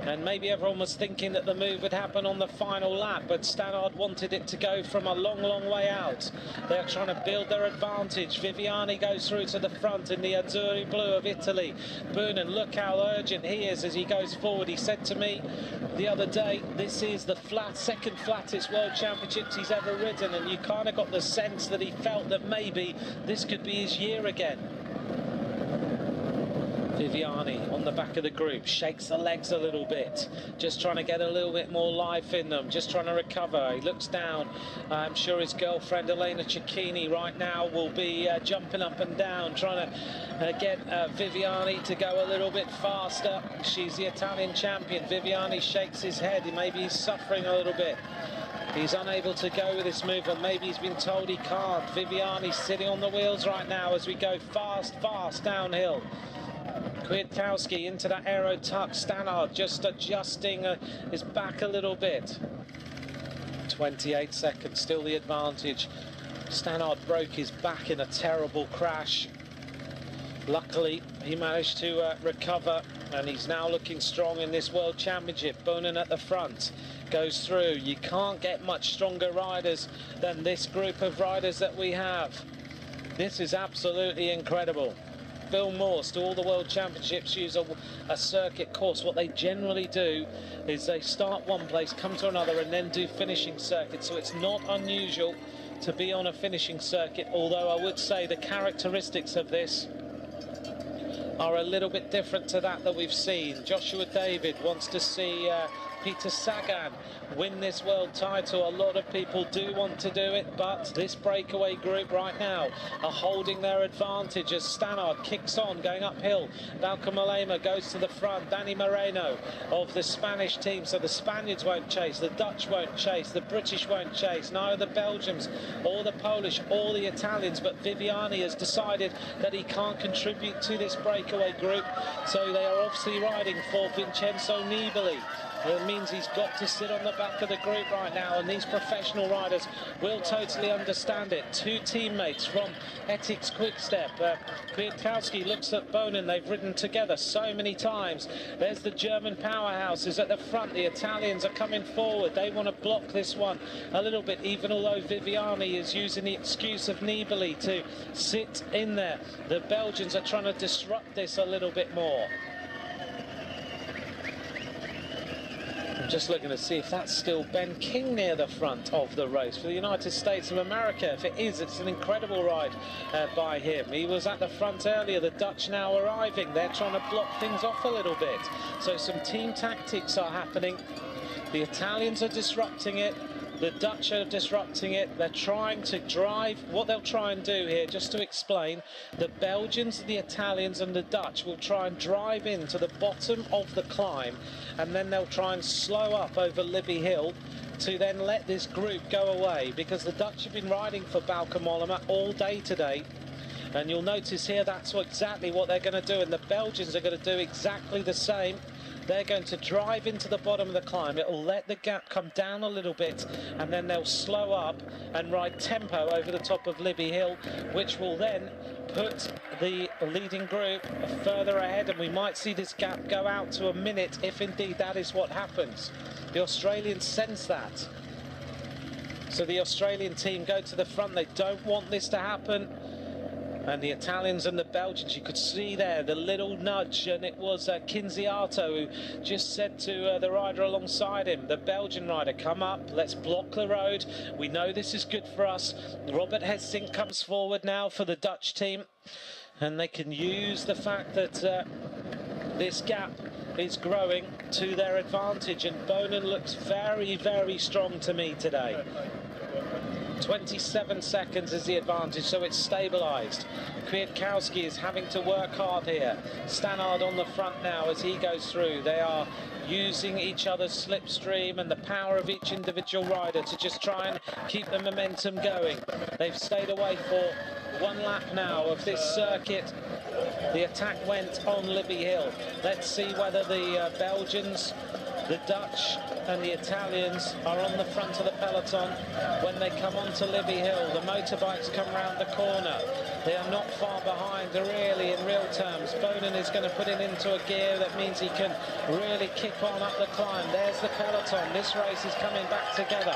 And maybe everyone was thinking that the move would happen on the final lap, but Stannard wanted it to go from a long, long way out. They're trying to build their advantage. Viviani goes through to the front in the Azzurri Blu of Italy. Boonen, look how urgent he is as he goes forward. He said to me the other day, this is the second flattest World Championships he's ever ridden, and you kind of got the sense that he felt that maybe this could be his year again. Viviani on the back of the group, shakes the legs a little bit, just trying to get a little bit more life in them, just trying to recover. He looks down. I'm sure his girlfriend Elena Cecchini right now will be jumping up and down, trying to get Viviani to go a little bit faster. She's the Italian champion. Viviani shakes his head. Maybe he's suffering a little bit. He's unable to go with this move, and maybe he's been told he can't. Viviani's sitting on the wheels right now as we go fast, fast downhill. Kwiatkowski into that aero tuck. Stannard just adjusting his back a little bit. 28 seconds, still the advantage. Stannard broke his back in a terrible crash. Luckily, he managed to recover, and he's now looking strong in this World Championship. Boonen at the front goes through. You can't get much stronger riders than this group of riders that we have. This is absolutely incredible. Bill Morse, to all the World Championships, use a circuit course. What they generally do is they start one place, come to another, and then do finishing circuits. So it's not unusual to be on a finishing circuit, although I would say the characteristics of this are a little bit different to that we've seen. Joshua David wants to see Peter Sagan win this world title. A lot of people do want to do it, but this breakaway group right now are holding their advantage as Stannard kicks on, going uphill. Bauke Mollema goes to the front. Danny Moreno of the Spanish team. So the Spaniards won't chase, the Dutch won't chase, the British won't chase, neither the Belgians or the Polish or the Italians. But Viviani has decided that he can't contribute to this breakaway group, so they are obviously riding for Vincenzo Nibali. It means he's got to sit on the back of the group right now, and these professional riders will totally understand it. Two teammates from Ethics Quickstep. Kwiatkowski looks at Boonen. They've ridden together so many times. There's the German powerhouses at the front. The Italians are coming forward. They want to block this one a little bit, even although Viviani is using the excuse of Nibali to sit in there. The Belgians are trying to disrupt this a little bit more. Just looking to see if that's still Ben King near the front of the race for the United States of America. If it is, it's an incredible ride by him. He was at the front earlier. The Dutch now arriving. They're trying to block things off a little bit. So some team tactics are happening. The Italians are disrupting it. The Dutch are disrupting it. They're trying to drive. What they'll try and do here, just to explain, the Belgians, the Italians and the Dutch will try and drive into the bottom of the climb, and then they'll try and slow up over Libby Hill to then let this group go away, because the Dutch have been riding for Bauke Mollema all day today. And you'll notice here that's exactly what they're going to do, and the Belgians are going to do exactly the same. They're going to drive into the bottom of the climb. It'll let the gap come down a little bit, and then they'll slow up and ride tempo over the top of Libby Hill, which will then put the leading group further ahead, and we might see this gap go out to a minute if indeed that is what happens. The Australians sense that. So the Australian team go to the front. They don't want this to happen. And the Italians and the Belgians, you could see there the little nudge, and it was Kinziato who just said to the rider alongside him, the Belgian rider, come up, let's block the road. We know this is good for us. Robert Hessink comes forward now for the Dutch team, and they can use the fact that this gap is growing to their advantage, and Boonen looks very, very strong to me today. 27 seconds is the advantage, so it's stabilised. Kwiatkowski is having to work hard here. Stannard on the front now as he goes through. They are using each other's slipstream and the power of each individual rider to just try and keep the momentum going. They've stayed away for one lap now of this circuit. The attack went on Libby Hill. Let's see whether the Belgians The Dutch and the Italians are on the front of the peloton when they come onto Libby Hill. The motorbikes come round the corner. They are not far behind, really, in real terms. Bonin is going to put it into a gear that means he can really kick on up the climb. There's the peloton. This race is coming back together.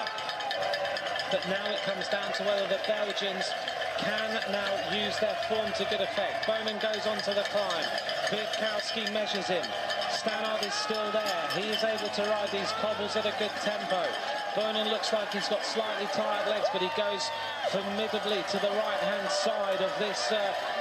But now it comes down to whether the Belgians can now use their form to good effect. Bonin goes onto the climb. Kwiatkowski measures him. Stannard is still there. He is able to ride these cobbles at a good tempo. Bonin looks like he's got slightly tired legs, but he goes formidably to the right-hand side of this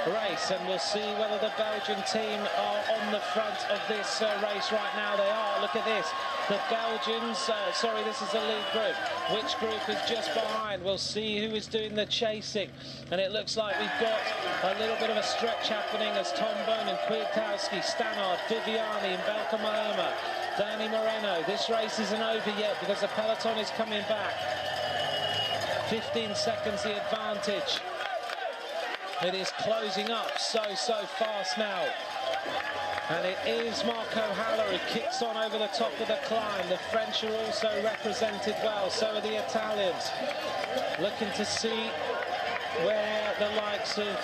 race, and we'll see whether the Belgian team are on the front of this race right now. They are. Look at this. The Belgians, sorry, this is the lead group. Which group is just behind? We'll see who is doing the chasing. And it looks like we've got a little bit of a stretch happening as Tom Bonin, Kwiatkowski, Stannard, Viviani and Belcamama, Danny Moreno. This race isn't over yet because the peloton is coming back. 15 seconds the advantage. It is closing up so fast now. And it is Marco Haller who kicks on over the top of the climb. The French are also represented well, so are the Italians. Looking to see where the likes of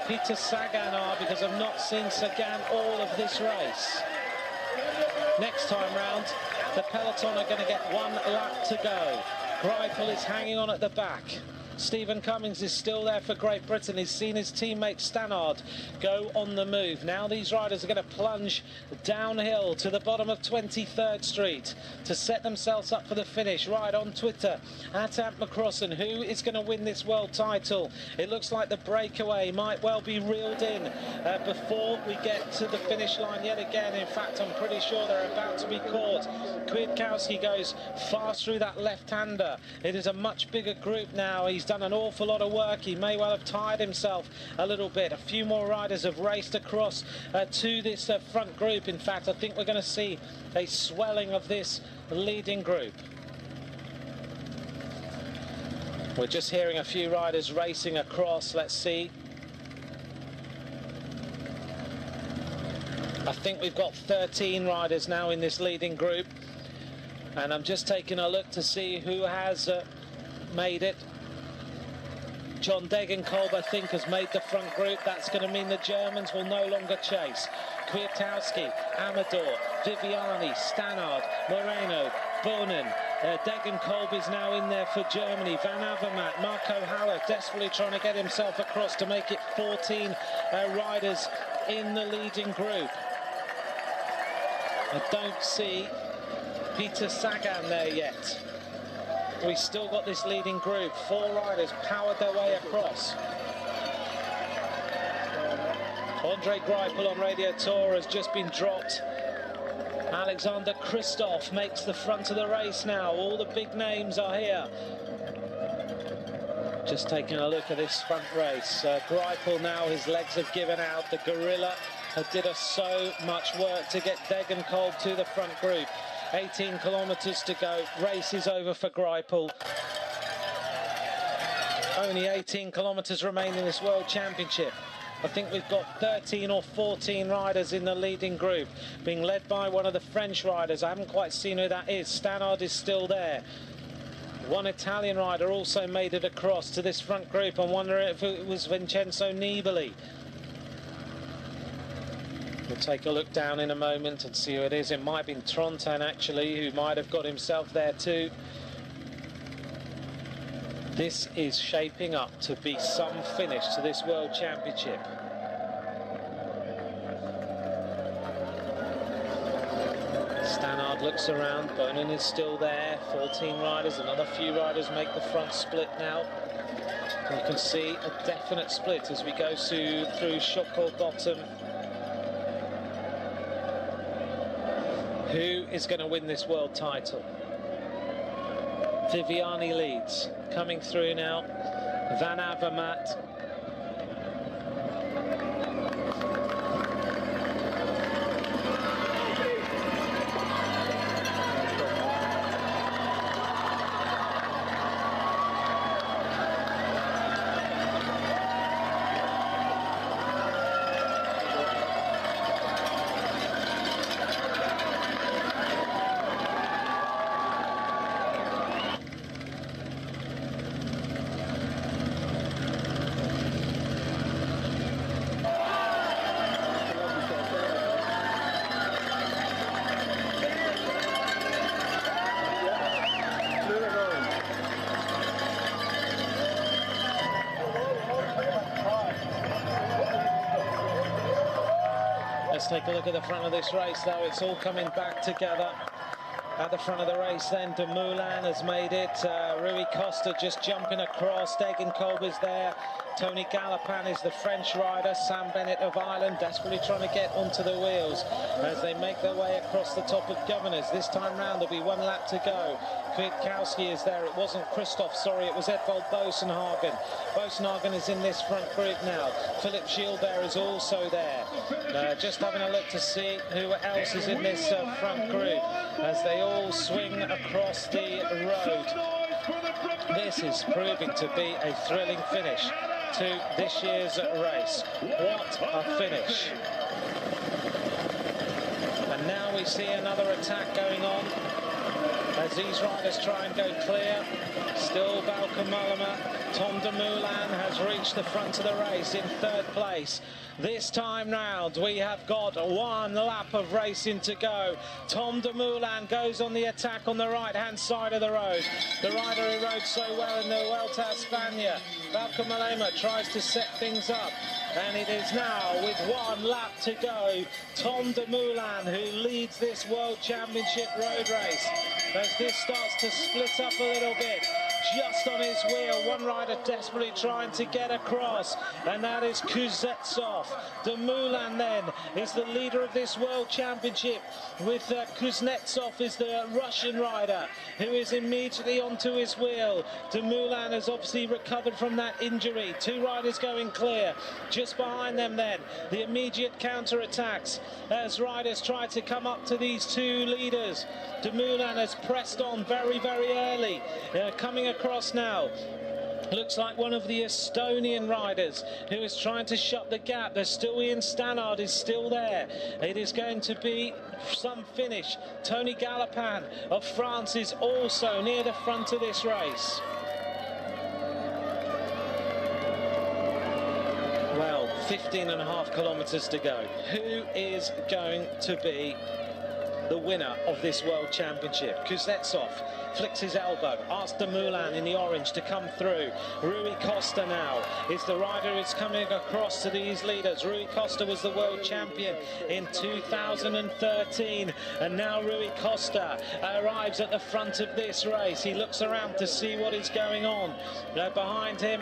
Peter Sagan are, because I've not seen Sagan all of this race. Next time round, the peloton are going to get one lap to go. Greipel is hanging on at the back. Stephen Cummings is still there for Great Britain. He's seen his teammate Stannard go on the move. Now these riders are going to plunge downhill to the bottom of 23rd Street to set themselves up for the finish. Right on Twitter, at @McCrossan, who is going to win this world title? It looks like the breakaway might well be reeled in before we get to the finish line yet again. In fact, I'm pretty sure they're about to be caught. Kwiatkowski goes fast through that left-hander. It is a much bigger group now. He's done an awful lot of work. He may well have tired himself a little bit. A few more riders have raced across to this front group. In fact, I think we're going to see a swelling of this leading group. We're just hearing a few riders racing across. Let's see. I think we've got 13 riders now in this leading group. And I'm just taking a look to see who has made it. John Degenkolb, I think, has made the front group. That's going to mean the Germans will no longer chase. Kwiatkowski, Amador, Viviani, Stannard, Moreno, Bonin. Degenkolb is now in there for Germany. Van Avermaet, Marco Haller desperately trying to get himself across to make it 14 riders in the leading group. I don't see Peter Sagan there yet. We've still got this leading group. 4 riders powered their way across. Andre Greipel on Radio Tour has just been dropped. Alexander Kristoff makes the front of the race now. All the big names are here. Just taking a look at this front race. Greipel now, his legs have given out. The Gorilla did us so much work to get Degenkolb to the front group. 18 kilometres to go. Race is over for Greipel. Only 18 kilometres remain in this World Championship. I think we've got 13 or 14 riders in the leading group, being led by one of the French riders. I haven't quite seen who that is. Stannard is still there. One Italian rider also made it across to this front group. I'm wondering if it was Vincenzo Nibali. We'll take a look down in a moment and see who it is. It might have been Trontin, actually, who might have got himself there too. This is shaping up to be some finish to this World Championship. Stannard looks around. Bonin is still there. 14 riders. Another few riders make the front split now. You can see a definite split as we go through Chocolat Bottom. Who is going to win this world title? Viviani leads. Coming through now, Van Avermaet. Let's take a look at the front of this race, though. It's all coming back together. At the front of the race then, de Milan has made it. Rui Costa just jumping across. Degenkolb is there. Tony Galopin is the French rider. Sam Bennett of Ireland desperately trying to get onto the wheels as they make their way across the top of Governors. This time round there'll be 1 lap to go. Kwiatkowski is there. It wasn't Christoph, sorry, it was Edvald Bosenhagen. Bosenhagen is in this front group now. Philip Gilbert is also there. Just having a look to see who else is in this front group as they all swing across the road. This is proving to be a thrilling finish to this year's race. What a finish. And now we see another attack going on as these riders try and go clear. Still Bauke Mollema. Tom de Milan has reached the front of the race in 3rd place. This time round we have got 1 lap of racing to go. Tom de Milan goes on the attack on the right hand side of the road. The rider who rode so well in the Vuelta a España, Bauke Mollema, tries to set things up. And it is now, with 1 lap to go, Tom de Milan who leads this World Championship road race. As this starts to split up a little bit, just on his wheel, one rider desperately trying to get across, and that is Kuznetsov. De Milan then is the leader of this World Championship, with Kuznetsov is the Russian rider who is immediately onto his wheel. De Milan has obviously recovered from that injury. 2 riders going clear. Just behind them then, the immediate counter-attacks as riders try to come up to these 2 leaders. De Milan has pressed on very, very early. Coming across now, looks like one of the Estonian riders who is trying to shut the gap. There's still Ian Stannard is still there. It is going to be some finish. Tony Galopin of France is also near the front of this race. Well, 15.5 kilometers to go. Who is going to be the winner of this World Championship? Kuznetsov flicks his elbow, asks de Milan in the orange to come through. Rui Costa now is the rider who's coming across to these leaders. Rui Costa was the world champion in 2013, and now Rui Costa arrives at the front of this race. He looks around to see what is going on. Behind him,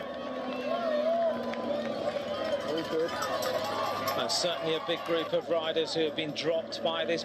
certainly a big group of riders who have been dropped by this.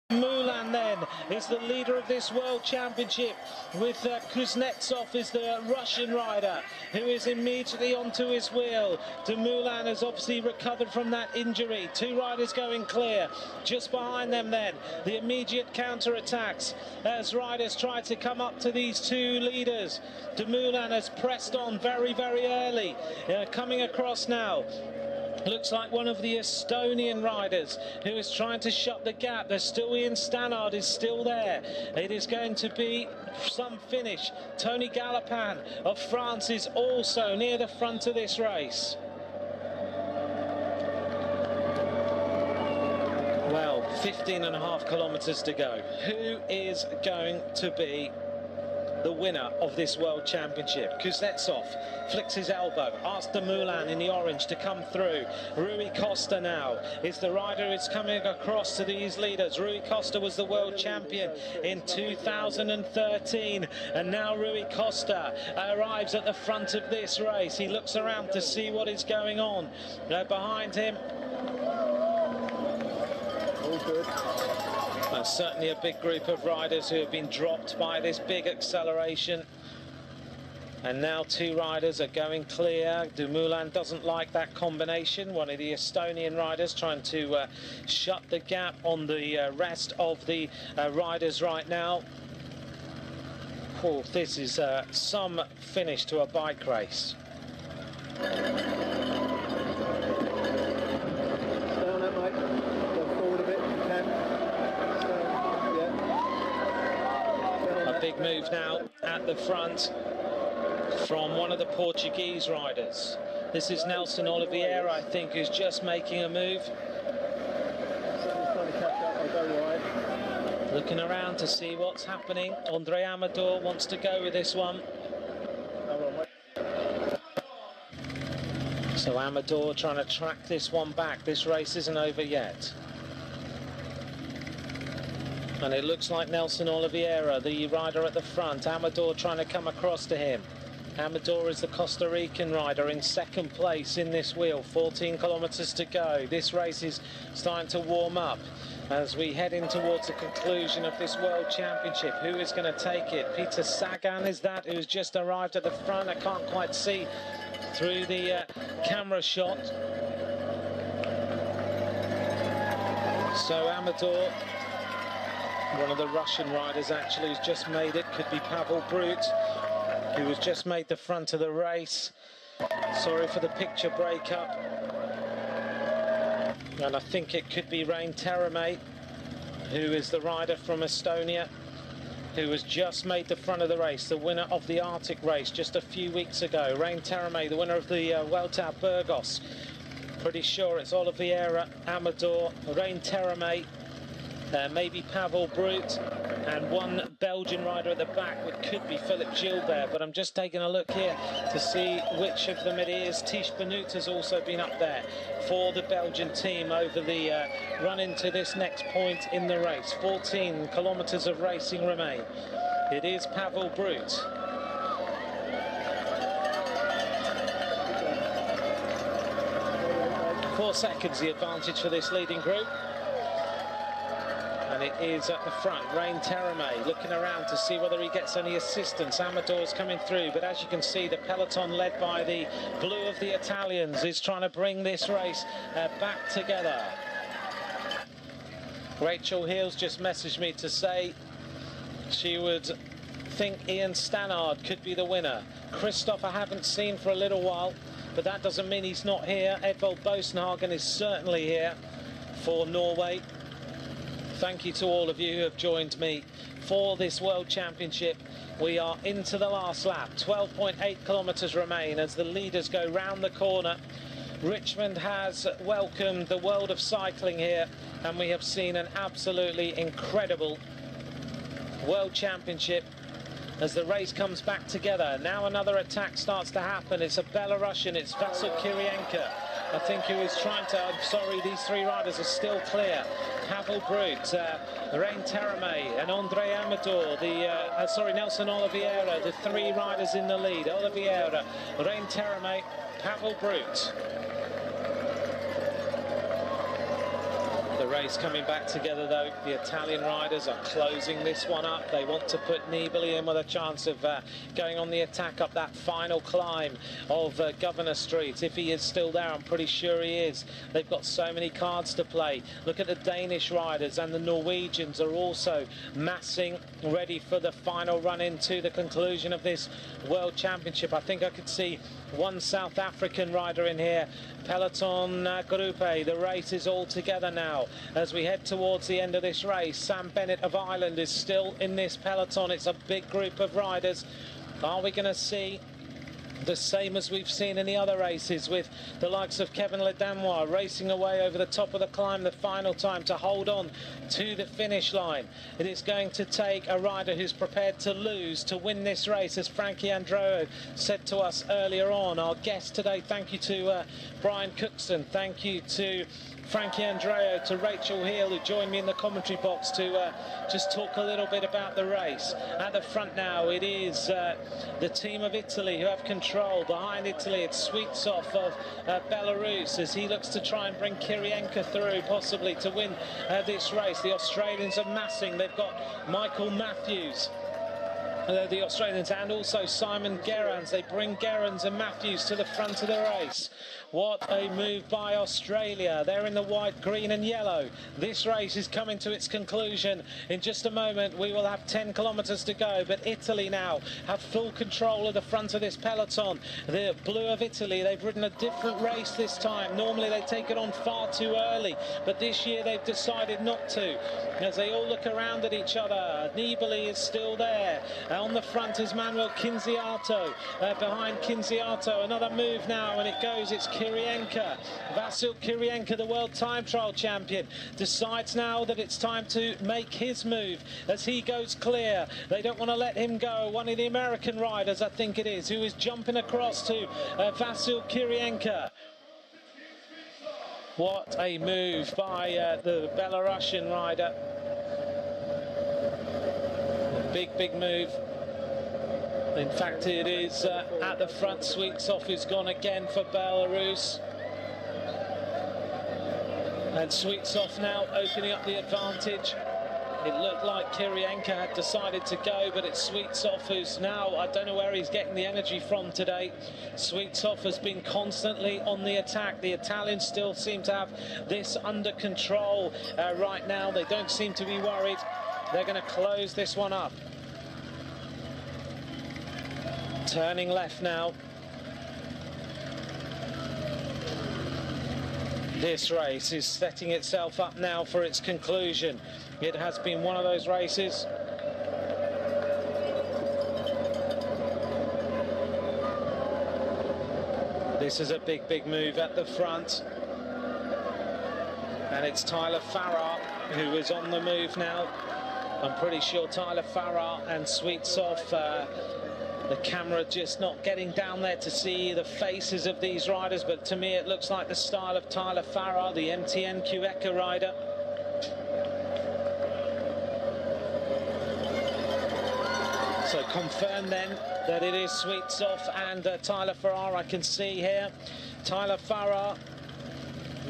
Milan then is the leader of this World Championship, with Kuznetsov is the Russian rider who is immediately onto his wheel. De Milan has obviously recovered from that injury. 2 riders going clear. Just behind them then, the immediate counter-attacks as riders try to come up to these 2 leaders. De Milan has pressed on very, very early. Coming across now, looks like one of the Estonian riders who is trying to shut the gap. There's still Ian Stannard is still there. It is going to be some finish. Tony Galopin of France is also near the front of this race. Well, 15.5 kilometers to go. Who is going to be the winner of this World Championship? Kuznetsov flicks his elbow, asks de Milan in the orange to come through. Rui Costa now is the rider who's coming across to these leaders. Rui Costa was the world champion in 2013, and now Rui Costa arrives at the front of this race. He looks around to see what is going on. Behind him, certainly a big group of riders who have been dropped by this big acceleration. And now 2 riders are going clear. De Milan doesn't like that combination. One of the Estonian riders trying to shut the gap on the rest of the riders right now. Oh, this is some finish to a bike race. Big move now at the front from one of the Portuguese riders. This is Nelson Oliveira, I think, who's just making a move. Someone's trying to catch up, I'll go wide. Looking around to see what's happening. Andre Amador wants to go with this one. So Amador trying to track this one back. This race isn't over yet. And it looks like Nelson Oliveira, the rider at the front. Amador trying to come across to him. Amador is the Costa Rican rider in second place in this wheel. 14 kilometers to go. This race is starting to warm up as we head in towards the conclusion of this World Championship. Who is going to take it? Peter Sagan is that, who's just arrived at the front. I can't quite see through the camera shot. So Amador, one of the Russian riders actually, who's just made it. Could be Pavel Brut, who has just made the front of the race. Sorry for the picture breakup. And I think it could be Rein Terame, who is the rider from Estonia, who has just made the front of the race, the winner of the Arctic race just a few weeks ago. Rein Terame, the winner of the Vuelta a Burgos. Pretty sure it's Oliveira, Amador, Rein Terame, maybe Pavel Brut, and one Belgian rider at the back, which could be Philip Gilbert. But I'm just taking a look here to see which of them it is. Tish Benoot has also been up there for the Belgian team over the run into this next point in the race. 14 kilometers of racing remain. It is Pavel Brut. Four seconds the advantage for this leading group. And it is at the front, Rein Terame looking around to see whether he gets any assistance. Amador's coming through, but as you can see, the peloton led by the blue of the Italians is trying to bring this race back together. Rachel Heels just messaged me to say she would think Ian Stannard could be the winner. Christoph I haven't seen for a little while, but that doesn't mean he's not here. Edvald Bosenhagen is certainly here for Norway. Thank you to all of you who have joined me for this World Championship. We are into the last lap. 12.8 kilometers remain as the leaders go round the corner. Richmond has welcomed the world of cycling here, and we have seen an absolutely incredible World Championship as the race comes back together. Now another attack starts to happen. It's a Belarusian, it's Vasyl Kirienka, I think, who is trying to, I'm sorry, these three riders are still clear. Pavel Brut, Rein Terame and Andre Amador, Nelson Oliveira, the three riders in the lead. Oliveira, Rein Terame, Pavel Brut. The race coming back together though. The Italian riders are closing this one up. They want to put Nibali in with a chance of going on the attack up that final climb of Governor Street. If he is still there, I'm pretty sure he is. They've got so many cards to play. Look at the Danish riders, and the Norwegians are also massing, ready for the final run into the conclusion of this World Championship. I think I could see one South African rider in here, Peloton Gruppe. The race is all together now as we head towards the end of this race. Sam Bennett of Ireland is still in this peloton. It's a big group of riders. Are we going to see the same as we've seen in the other races, with the likes of Kevin Ledamois racing away over the top of the climb the final time to hold on to the finish line? It is going to take a rider who's prepared to lose to win this race, as Frankie Andreu said to us earlier on. Our guest today, thank you to Brian Cookson, thank you to Frankie Andreu, to Rachel Heel, who joined me in the commentary box to just talk a little bit about the race. At the front now, it is the team of Italy who have control. Behind Italy, it's Sweetsoff of Belarus, as he looks to try and bring Kirienka through, possibly to win this race. The Australians are massing. They've got Michael Matthews, the Australians, and also Simon Gerrans. They bring Gerrans and Matthews to the front of the race. What a move by Australia. They're in the white, green and yellow. This race is coming to its conclusion. In just a moment, we will have 10 kilometres to go, but Italy now have full control of the front of this peloton. The blue of Italy, they've ridden a different race this time. Normally they take it on far too early, but this year they've decided not to, as they all look around at each other. Nibali is still there. On the front is Manuel Kinziato. Behind Kinziato, another move now, and it goes. It's Kirienka. Vasil Kirienka, the world time trial champion, decides now that it's time to make his move as he goes clear. They don't want to let him go. One of the American riders, I think it is, who is jumping across to Vasil Kirienka. What a move by the Belarusian rider. A big move. In fact, it is at the front. Sweetsoff who's gone again for Belarus. And Sweetsoff now opening up the advantage. It looked like Kirienka had decided to go, but it's Sweetsoff who's now, I don't know where he's getting the energy from today. Sweetsoff has been constantly on the attack. The Italians still seem to have this under control right now. They don't seem to be worried. They're going to close this one up. Turning left now. This race is setting itself up now for its conclusion. It has been one of those races. This is a big move at the front. And it's Tyler Farrar who is on the move now. I'm pretty sure Tyler Farrar and Sweetsoff, the camera just not getting down there to see the faces of these riders, but to me it looks like the style of Tyler Farrar, the MTN Quebec rider. So confirm then that it is Sweetsoff and Tyler Farrar. I can see here Tyler Farrar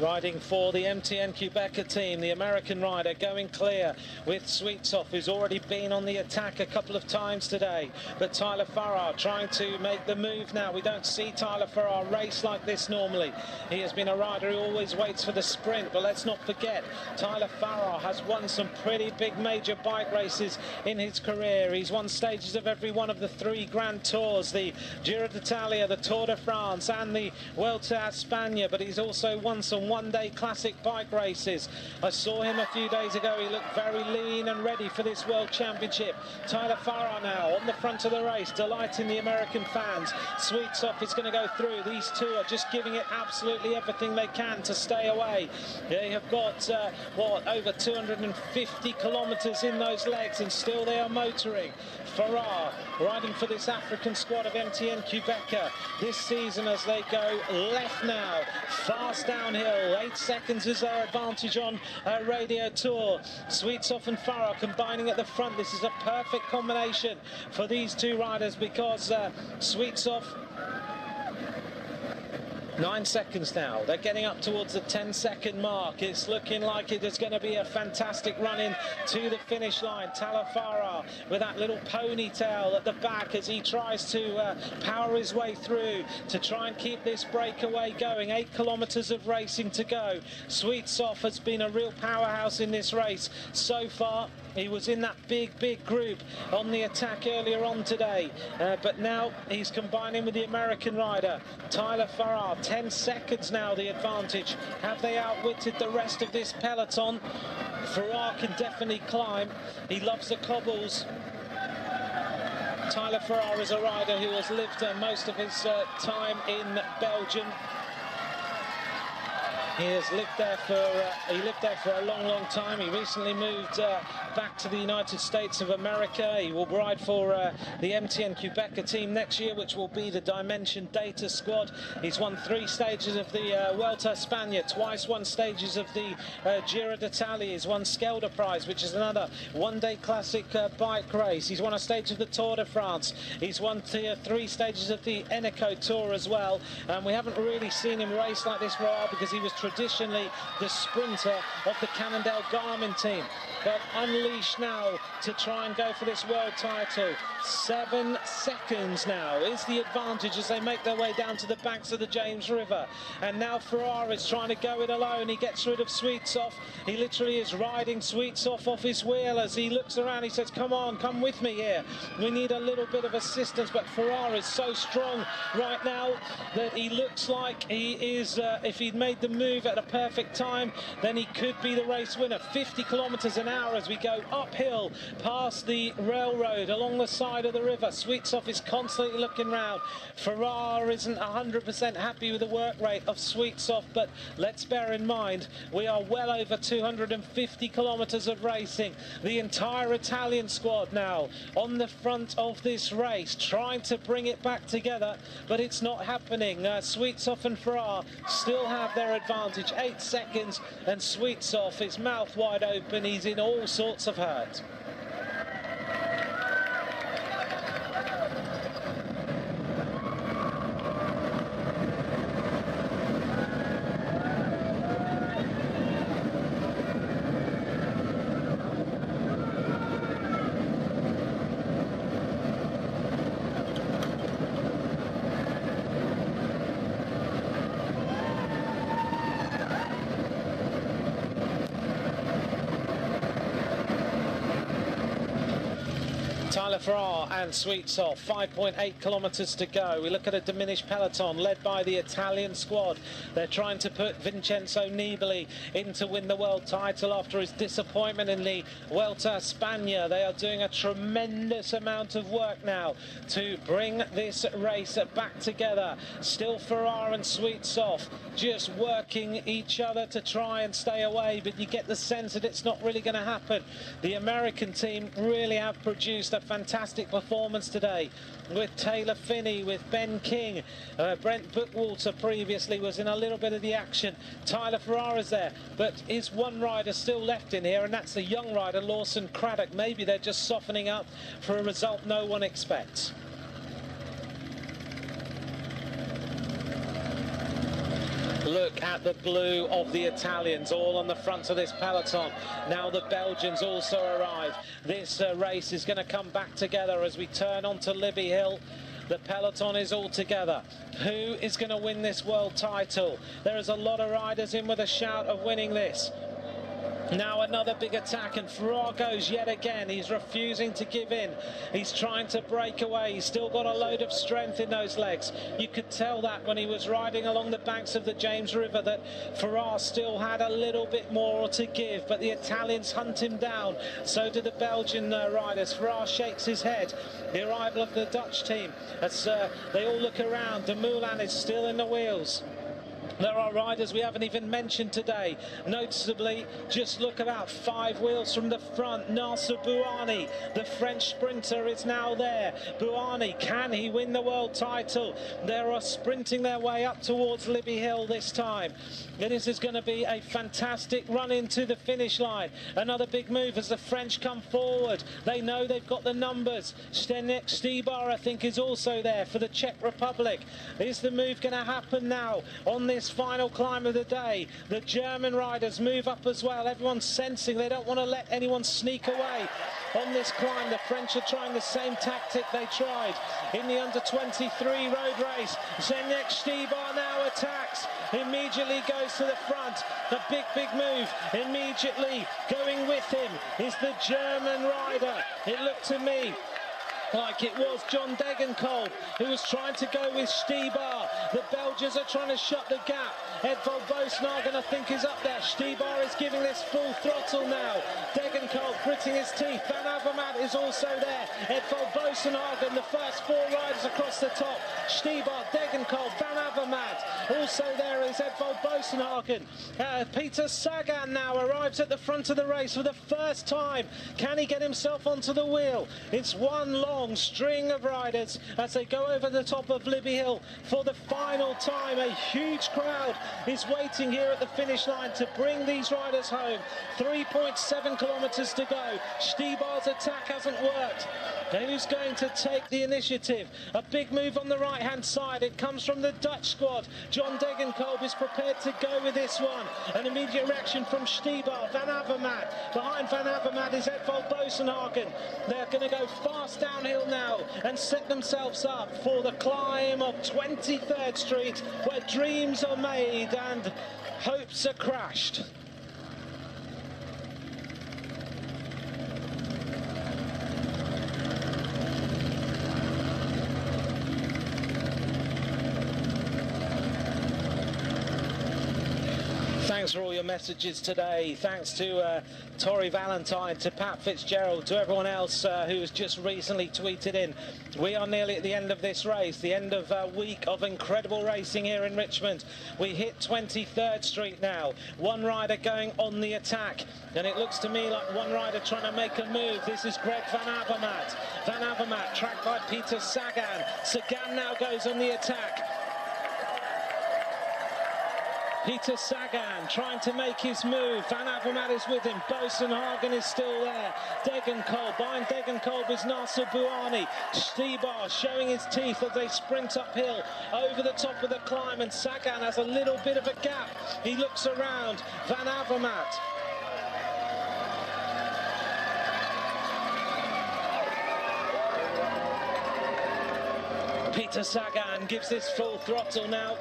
riding for the MTN Quebec team, the American rider going clear with Sweetsoff, who's already been on the attack a couple of times today. But Tyler Farrar trying to make the move now. We don't see Tyler Farrar race like this normally. He has been a rider who always waits for the sprint, but let's not forget, Tyler Farrar has won some pretty big major bike races in his career. He's won stages of every one of the 3 Grand Tours, the Giro d'Italia, the Tour de France and the Vuelta a España, but he's also won some one-day classic bike races. I saw him a few days ago. He looked very lean and ready for this World Championship. Tyler Farrar now on the front of the race, delighting the American fans. Sweetsoff is going to go through. These two are just giving it absolutely everything they can to stay away. They have got, what, over 250 kilometres in those legs, and still they are motoring. Farrar riding for this African squad of MTN Quebec this season as they go left now. Fast downhill. 8 seconds is their advantage on Radio Tour. Sweetsoff and Farrar combining at the front. This is a perfect combination for these two riders because Sweetsoff, 9 seconds now. They're getting up towards the 10-second mark. It's looking like it is going to be a fantastic run in to the finish line. Tyler Farrar with that little ponytail at the back as he tries to power his way through to try and keep this breakaway going. 8 kilometres of racing to go. Sweetsoff has been a real powerhouse in this race so far. He was in that big group on the attack earlier on today, but now he's combining with the American rider, Tyler Farrar. 10 seconds now the advantage. Have they outwitted the rest of this peloton? Farrar can definitely climb. He loves the cobbles. Tyler Farrar is a rider who has lived most of his time in Belgium. He has lived there for a long time. He recently moved back to the United States of America. He will ride for the MTN Quebec team next year, which will be the Dimension Data squad. He's won 3 stages of the Vuelta a España, twice won stages of the Giro d'Italia. He's won Skelder Prize, which is another one-day classic bike race. He's won a stage of the Tour de France. He's won 3 stages of the Eneco Tour as well. We haven't really seen him race like this for a while because he was traditionally the sprinter of the Cannondale Garmin team, but unleashed now to try and go for this world title. 7 seconds now is the advantage as they make their way down to the banks of the James River, and now Farrar is trying to go it alone. He gets rid of Sweetsoff. He literally is riding Sweetsoff off his wheel as he looks around. He says, come on, come with me here. We need a little bit of assistance, but Farrar is so strong right now that he looks like he is, if he'd made the move move at a perfect time, then he could be the race winner. 50 kilometers an hour as we go uphill past the railroad along the side of the river. Sweetsoff is constantly looking round. Farrar isn't 100% happy with the work rate of Sweetsoff, but let's bear in mind we are well over 250 kilometers of racing. The entire Italian squad now on the front of this race, trying to bring it back together, but it's not happening. Sweetsoff and Farrar still have their advantage. 8 seconds, and Sweetsoff, his mouth wide open, he's in all sorts of hurt. Tyler Farrar and Sweetsoff, 5.8 kilometres to go. We look at a diminished peloton led by the Italian squad. They're trying to put Vincenzo Nibali in to win the world title after his disappointment in the Vuelta a España. They are doing a tremendous amount of work now to bring this race back together. Still Farrar and Sweetsoff just working each other to try and stay away, but you get the sense that it's not really going to happen. The American team really have produced a fantastic performance today with Taylor Phinney, with Ben King. Brent Bookwalter previously was in a little bit of the action. Tyler Farrar is there, but is one rider still left in here, and that's the young rider Lawson Craddock. Maybe they're just softening up for a result no one expects. Look at the blue of the Italians all on the front of this peloton. Now the Belgians also arrive. This race is going to come back together as we turn onto Libby Hill. The peloton is all together. Who is going to win this world title? There is a lot of riders in with a shout of winning this. Now another big attack, and Farrar goes yet again. He's refusing to give in. He's trying to break away. He's still got a load of strength in those legs. You could tell that when he was riding along the banks of the James River, that Farrar still had a little bit more to give, but the Italians hunt him down. So do the Belgian riders. Farrar shakes his head. The arrival of the Dutch team as they all look around. De Milan is still in the wheels. There are riders we haven't even mentioned today. Noticeably, just look about 5 wheels from the front. Nasser Bouhanni, the French sprinter, is now there. Bouhanni, can he win the world title? They are sprinting their way up towards Libby Hill this time. This is going to be a fantastic run into the finish line. Another big move as the French come forward. They know they've got the numbers. Zdeněk Štýbar, I think, is also there for the Czech Republic. Is the move going to happen now on this final climb of the day? The German riders move up as well. Everyone's sensing they don't want to let anyone sneak away on this climb. The French are trying the same tactic they tried in the under-23 road race. Zdeněk Štýbar now attacks, immediately goes to the front. A big move immediately. Going with him is the German rider. It looked to me like it was John Degenkolb who was trying to go with Štýbar. The Belgians are trying to shut the gap. Edvald Boasson, I think, is up there. Štýbar is giving this full throttle now. Degenkolb gritting his teeth. Van Avermaet is also there. Edvald Boasson, the first 4 riders across the top. Štýbar, Degenkolb, Van Avermaet. Also there is Edvald Boasson. Peter Sagan now arrives at the front of the race for the first time. Can he get himself onto the wheel? It's one long string of riders as they go over the top of Libby Hill for the final time. A huge crowd is waiting here at the finish line to bring these riders home. 3.7 kilometers to go. Štýbar's attack hasn't worked. Who's going to take the initiative? A big move on the right hand side. It comes from the Dutch squad. John Degenkolb is prepared to go with this one. An immediate reaction from Štýbar. Van Avermaet. Behind Van Avermaet is Edvald Boasson. They're going to go fast downhill now and set themselves up for the climb of 23rd Street, where dreams are made and hopes are crashed. Thanks for all your messages today. Thanks to Tori Valentine, to Pat Fitzgerald, to everyone else who's just recently tweeted in. We are nearly at the end of this race, the end of a week of incredible racing here in Richmond. We hit 23rd Street now. One rider going on the attack, and it looks to me like one rider trying to make a move. This is Greg Van Avermaet. Van Avermaet, tracked by Peter Sagan. Sagan now goes on the attack. Peter Sagan trying to make his move. Van Avermaet is with him. Bosenhagen is still there. Degenkolb, behind Degenkolb is Nasser Bouhanni. Stibar showing his teeth as they sprint uphill over the top of the climb, and Sagan has a little bit of a gap. He looks around. Van Avermaet. Peter Sagan gives this full throttle now.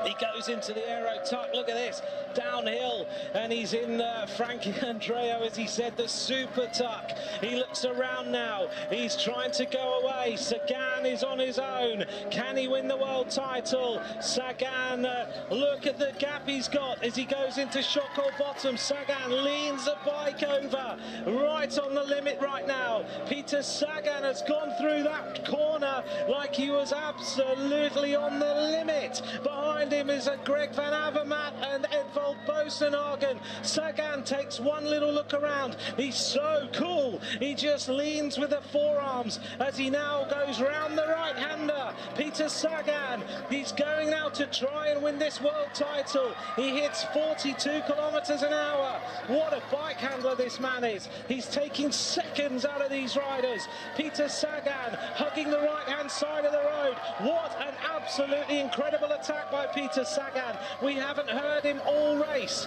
He goes into the aero tuck. Look at this, downhill, and he's in Frankie Andreo, as he said, the super tuck. He looks around now. He's trying to go away. Sagan is on his own. Can he win the world title? Sagan, look at the gap he's got as he goes into shock or bottom. Sagan leans the bike over, right on the limit right now. Peter Sagan has gone through that corner like he was absolutely on the limit. Behind him is a Greg Van Avermaet and Edvald Bosenhagen. Sagan takes one little look around. He's so cool. He just leans with the forearms as he now goes round the right-hander. Peter Sagan, he's going now to try and win this world title. He hits 42 kilometers an hour. What a bike handler this man is. He's taking seconds out of these riders. Peter Sagan hugging the right-hand side of the road. What an absolutely incredible attack by Peter Sagan. We haven't heard him all race.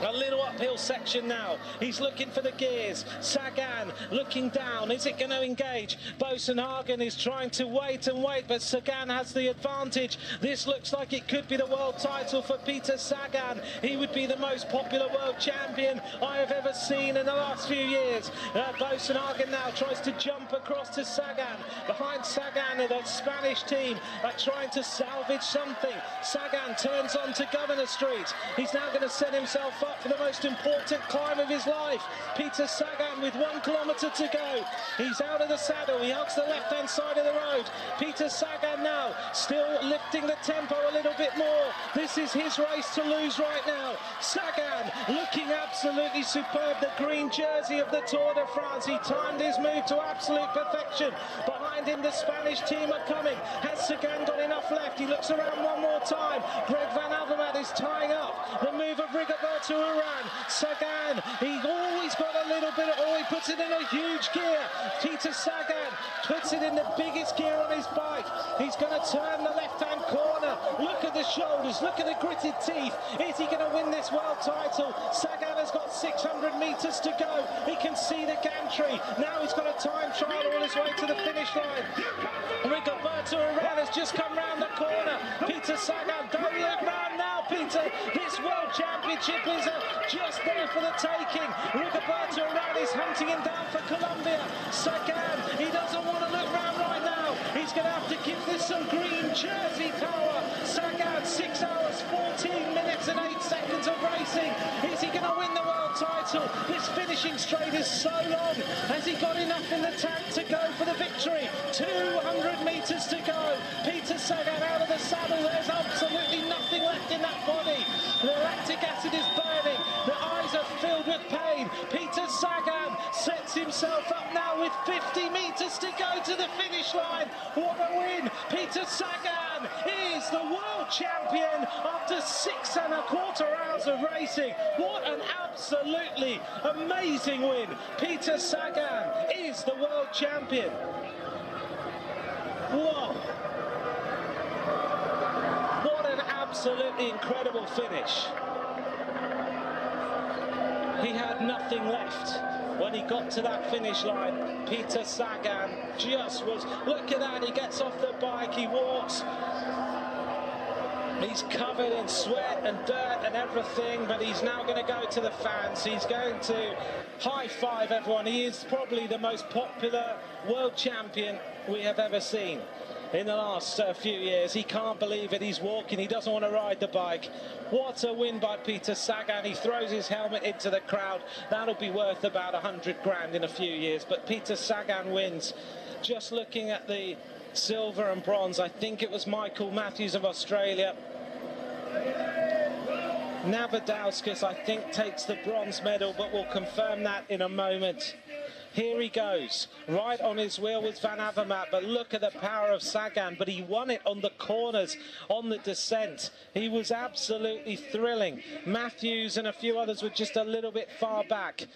A little uphill section now. He's looking for the gears. Sagan looking down. Is it going to engage? Bosenhagen is trying to wait and wait, but Sagan has the advantage. This looks like it could be the world title for Peter Sagan. He would be the most popular world champion I have ever seen in the last few years. Bosenhagen now tries to jump across to Sagan. Behind Sagan, the Spanish team are trying to salvage something. Sagan turns on to Governor Street. He's now going to set himself up for the most important climb of his life. Peter Sagan with 1 kilometre to go. He's out of the saddle. He hugs the left-hand side of the road. Peter Sagan now still lifting the tempo a little bit more. This is his race to lose right now. Sagan looking absolutely superb. The green jersey of the Tour de France. He timed his move to absolute perfection. Behind him, the Spanish team are coming. Has Sagan got enough left? He looks around one more time. Greg Van Avermaet is tying up the move of Rigoberto Urán. Sagan, he always got a little bit of, he puts it in a huge gear. Peter Sagan puts it in the biggest gear on his bike. He's going to turn the left-hand corner. Look at the shoulders, look at the gritted teeth. Is he going to win this world title? Sagan has got 600 metres to go. He can see the gantry. Now he's got a time trial all his way to the finish line. Rigoberto Urán has just come round the corner. Peter Sagan, don't look round now, Peter. This world championship is just there for the taking. Rigoberto Urán is hunting him down for Colombia. Sagan, he doesn't want to look round right now. He's going to have to give this some green jersey power. Sagan, 6 hours, 14 minutes and 8 seconds of racing. Is he going to win the world title? This finishing straight is so long. Has he got enough in the tank to go for the victory? 200 metres to go. Peter Sagan out of the saddle. There's absolutely nothing left in that body. The lactic acid is burning. The eyes are filled with pain. Peter Sagan sets himself up now with 50 metres to go to the finish line. What a win! Peter Sagan is the world champion after 6¼ hours of racing. What an absolutely amazing win. Peter Sagan is the world champion. Whoa! What an absolutely incredible finish. He had nothing left when he got to that finish line. Peter Sagan just was, look at that, he gets off the bike, he walks. He's covered in sweat and dirt and everything, but he's now going to go to the fans. He's going to high-five everyone. He is probably the most popular world champion we have ever seen. in the last few years. He can't believe it. He's walking. He doesn't want to ride the bike. What a win by Peter Sagan. He throws his helmet into the crowd. That'll be worth about 100 grand in a few years. But Peter Sagan wins. Just looking at the silver and bronze, I think it was Michael Matthews of Australia. Navadauskas, I think, takes the bronze medal, but we'll confirm that in a moment. Here he goes, right on his wheel with Van Avermaet, but look at the power of Sagan, but he won it on the corners, on the descent. He was absolutely thrilling. Matthews and a few others were just a little bit far back.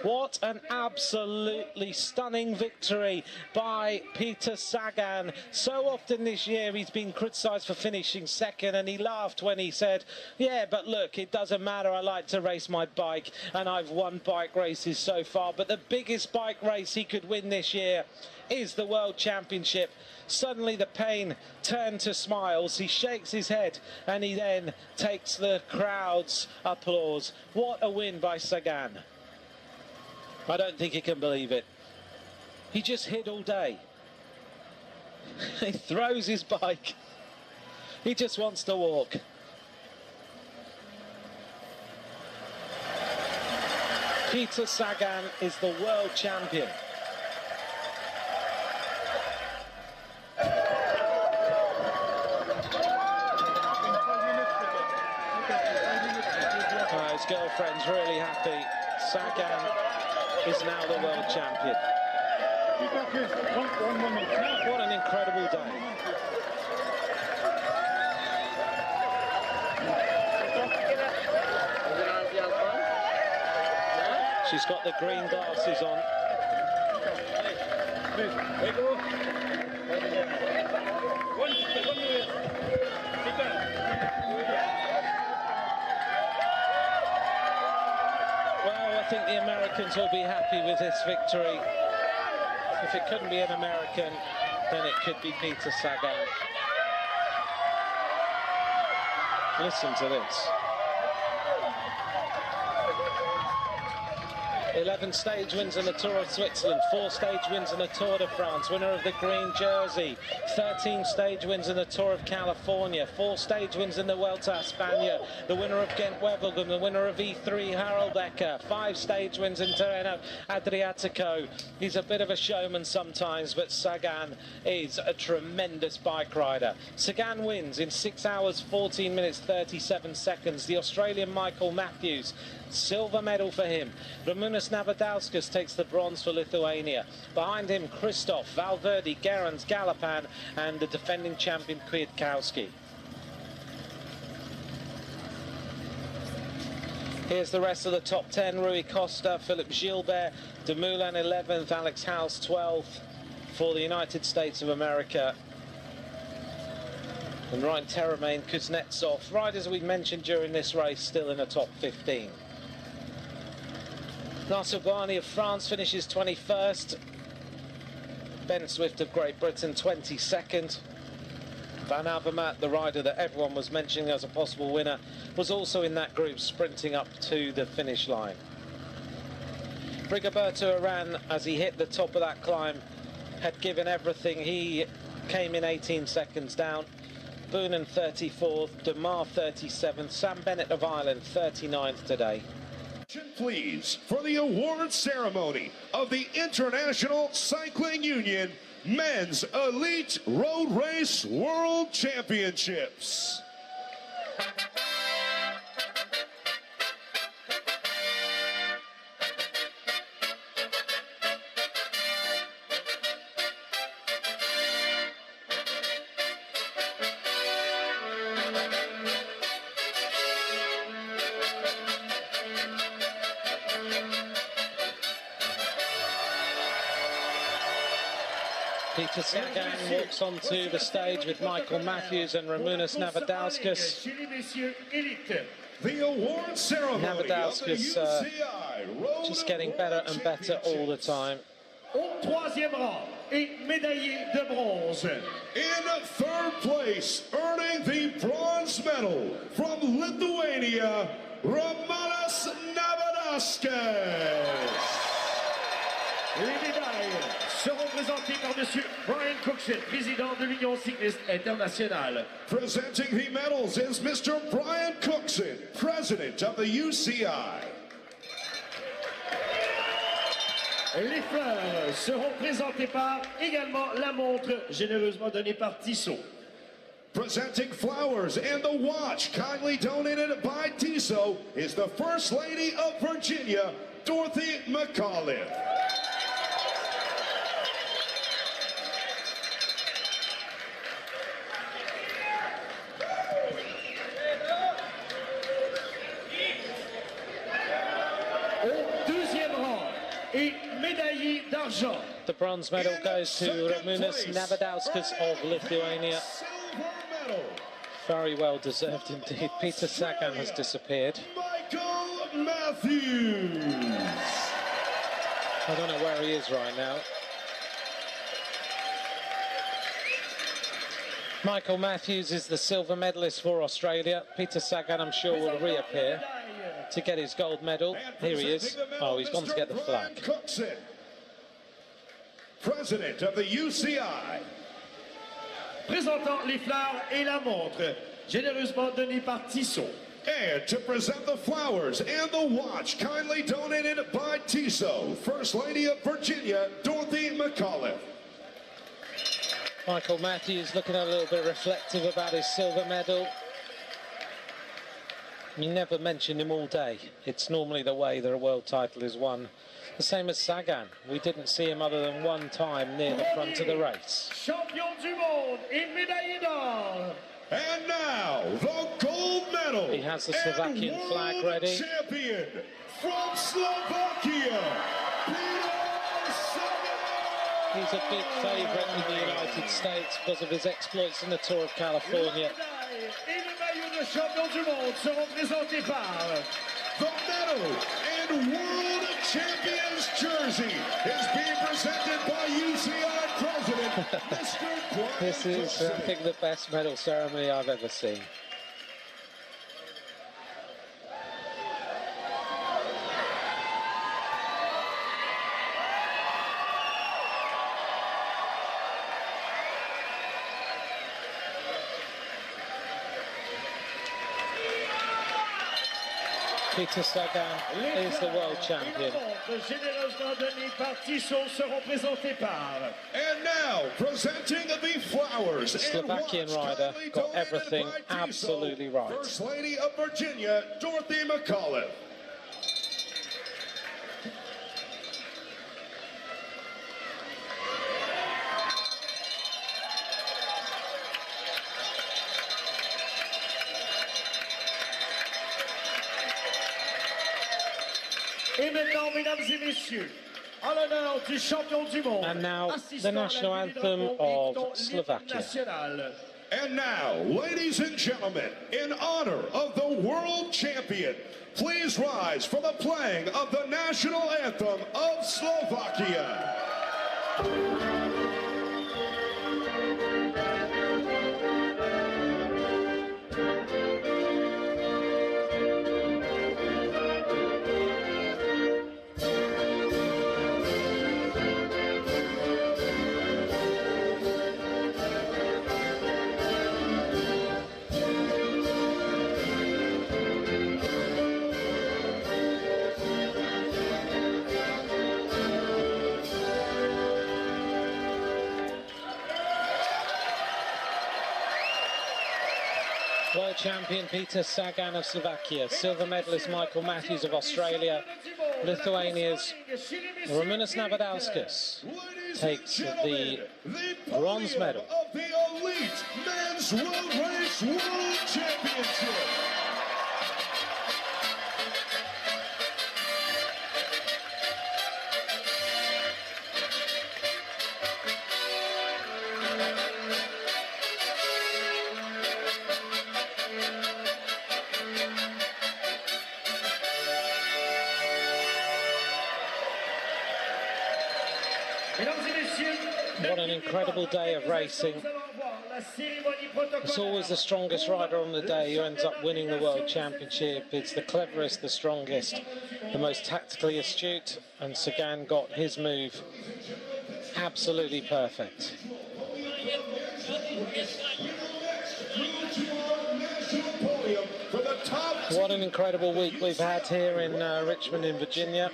What an absolutely stunning victory by Peter Sagan. So often this year he's been criticised for finishing second, and he laughed when he said, yeah, but look, it doesn't matter, I like to race my bike, and I've won bike races so far, but the biggest bike race he could win this year is the World Championship. Suddenly the pain turned to smiles. He shakes his head and he then takes the crowd's applause. What a win by Sagan. I don't think he can believe it. He just hid all day. He throws his bike. He just wants to walk. Peter Sagan is the world champion. His girlfriend's really happy. Sagan is now the world champion. What an incredible day. She's got the green glasses on. Well, I think the Americans will be happy with this victory. If it couldn't be an American, then it could be Peter Sagan. Listen to this. 11 stage wins in the Tour of Switzerland, 4 stage wins in the Tour de France, winner of the green jersey, 13 stage wins in the Tour of California, 4 stage wins in the Vuelta a España, the winner of Ghent-Wevelgem, the winner of E3 Harelbeke, 5 stage wins in Tirreno Adriatico. He's a bit of a showman sometimes, but Sagan is a tremendous bike rider. Sagan wins in 6 hours, 14 minutes, 37 seconds. The Australian Michael Matthews, silver medal for him. Ramunas Navadauskas takes the bronze for Lithuania. Behind him, Christoph, Valverde, Gerrans, Galopan, and the defending champion Kwiatkowski. Here's the rest of the top 10. Rui Costa, Philip Gilbert, Dumoulin 11th, Alex Howes 12th for the United States of America. And Ryan Terremain, Kuznetsov, riders we mentioned during this race, still in the top 15. Nasser Bouhanni of France finishes 21st. Ben Swift of Great Britain 22nd. Van Avermaet, the rider that everyone was mentioning as a possible winner, was also in that group, sprinting up to the finish line. Rigoberto Urán, as he hit the top of that climb, had given everything. He came in 18 seconds down. Boonen 34th, Demar 37th, Sam Bennett of Ireland 39th today. Please, for the award ceremony of the International Cycling Union Men's Elite Road Race World Championships. Peter Sagan walks onto the stage with Michael Matthews and Ramunas Navadauskas. The award ceremony Navadauskas just getting better and better all the time. In third place, earning the bronze medal from Lithuania, Ramunas Navadauskas. seront présentés par Monsieur Brian Cookson, président de l'Union cycliste internationale. Presenting the medals is Mr. Brian Cookson, president of the UCI. Les fleurs seront présentées par également la montre généreusement donnée par Tissot. Presenting flowers and the watch kindly donated by Tissot is the First Lady of Virginia, Dorothy McAuliffe. Au deuxième rang et médaillé d'argent. The bronze medal goes to Ramunas Navadauskas of Lithuania. Very well deserved indeed. Peter Sagan has disappeared. Michael Matthews. I don't know where he is right now. Michael Matthews is the silver medalist for Australia. Peter Sagan, I'm sure, will reappear to get his gold medal. Here he is. Oh, he's gone to get the flag. Cookson, president of the UCI. Présentant les fleurs et la montre, généreusement donnée par Tissot. And to present the flowers and the watch, kindly donated by Tissot, First Lady of Virginia, Dorothy McAuliffe. Michael Matthews looking a little bit reflective about his silver medal. You never mention him all day. It's normally the way that a world title is won. The same as Sagan. We didn't see him other than one time near the front of the race. Champion du monde et médaillé d'or. And now, the gold medal. He has the Slovakian flag ready. Champion from Slovakia, Peter Sagan. He's a big favourite in the United States because of his exploits in the Tour of California. Et le maillot de champion du monde seront présentés par The medal and world champions jersey is being presented by UCI president, Mr. Brian This is, I Cookson. think, the best medal ceremony I've ever seen. Peter Sagan is the world champion. Généreusement donnés par Tissot seront présentés par. And now, presenting the flowers. The Slovakian and watch rider kindly got donated everything by Tissot, absolutely right. First Lady of Virginia, Dorothy McAuliffe. Et maintenant, mesdames et messieurs, à l'honneur du champion du monde. And now, assistant the à la national levée du anthem drapeau et of l'hymne Slovakia. national. And now, ladies and gentlemen, in honor of the world champion, please rise for the playing of the national anthem of Slovakia. World champion Peter Sagan of Slovakia, silver medalist Michael Matthews of Australia, Lithuania's Ramunas Navadauskas takes the bronze medal. Of the elite men's road race world championship. What an incredible day of racing. It's always the strongest rider on the day who ends up winning the World Championship. It's the cleverest, the strongest, the most tactically astute, and Sagan got his move absolutely perfect. What an incredible week we've had here in Richmond in Virginia.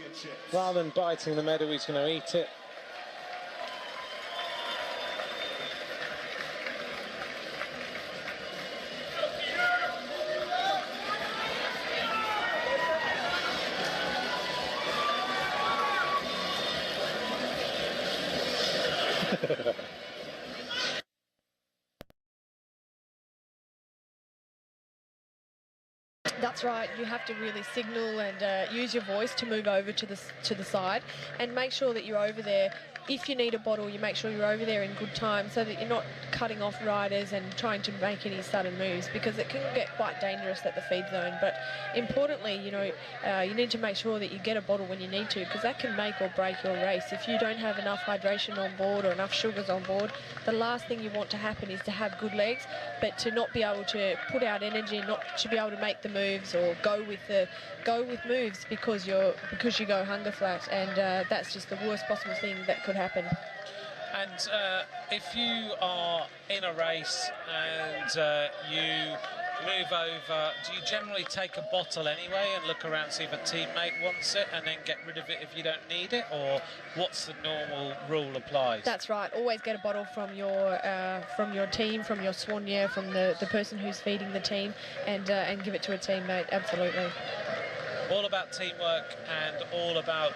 Rather than biting the medal, he's going to eat it. That's right. You have to really signal and use your voice to move over to the side, and make sure that you're over there. If you need a bottle, you make sure you're over there in good time, so that you're not cutting off riders and trying to make any sudden moves, because it can get quite dangerous at the feed zone. But importantly, you need to make sure that you get a bottle when you need to, because that can make or break your race. If you don't have enough hydration on board or enough sugars on board, the last thing you want to happen is to have good legs, but to not be able to put out energy, not to be able to make the moves or go with moves because you go hunger flat, and that's just the worst possible thing that could happen. And if you are in a race and you move over, do you generally take a bottle anyway and look around, see if a teammate wants it, and then get rid of it if you don't need it, or what's the normal rule applies? That's right. Always get a bottle from your team, from your soigneur, from the person who's feeding the team, and give it to a teammate. Absolutely. All about teamwork and all about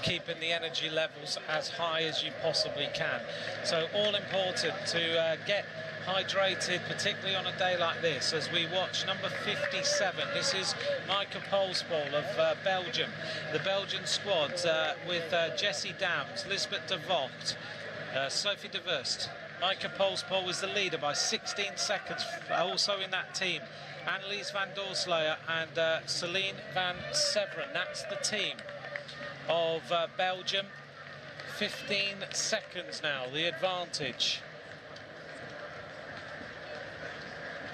keeping the energy levels as high as you possibly can. So all important to get hydrated, particularly on a day like this, as we watch number 57. This is Maaike Polspol of Belgium. The Belgian squad with Jessie Dams, Lisbeth de Vogt, Sophie de Wust. Maaike Polspol was the leader by 16 seconds. Also in that team, Annelies van Doorselaer and Celine van Severen. That's the team of Belgium. 15 seconds now, the advantage.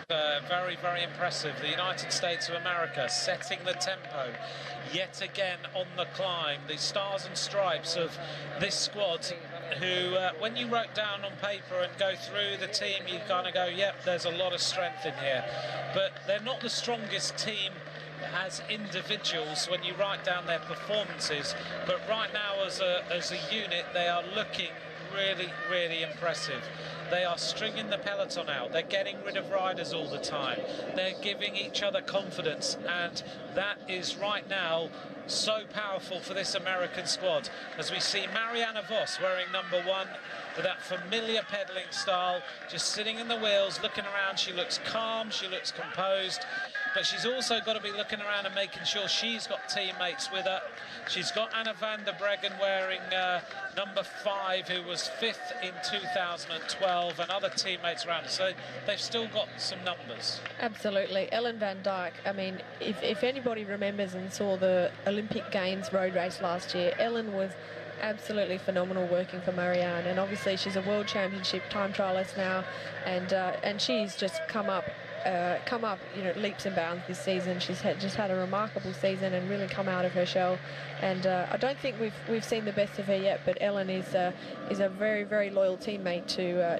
Very, very impressive. The United States of America setting the tempo yet again on the climb. The stars and stripes of this squad, who when you wrote down on paper and go through the team, you kind of go, yep, there's a lot of strength in here. But they're not the strongest team as individuals when you write down their performances, but right now as a unit they are looking really, really impressive. They are stringing the peloton out, they're getting rid of riders all the time, they're giving each other confidence, and that is right now so powerful for this American squad, as we see Marianne Vos wearing number 1 with that familiar pedaling style, just sitting in the wheels, looking around. She looks calm, she looks composed, but she's also got to be looking around and making sure she's got teammates with her. She's got Anna van der Breggen wearing number 5, who was 5th in 2012, and other teammates around her. So they've still got some numbers. Absolutely. Ellen van Dijk, I mean, if anybody remembers and saw the Olympic Games road race last year, Ellen was absolutely phenomenal working for Marianne, and obviously she's a world championship time trialist now, and she's just come up leaps and bounds this season. She's just had a remarkable season and really come out of her shell, and I don't think we've seen the best of her yet, but Ellen is a very, very loyal teammate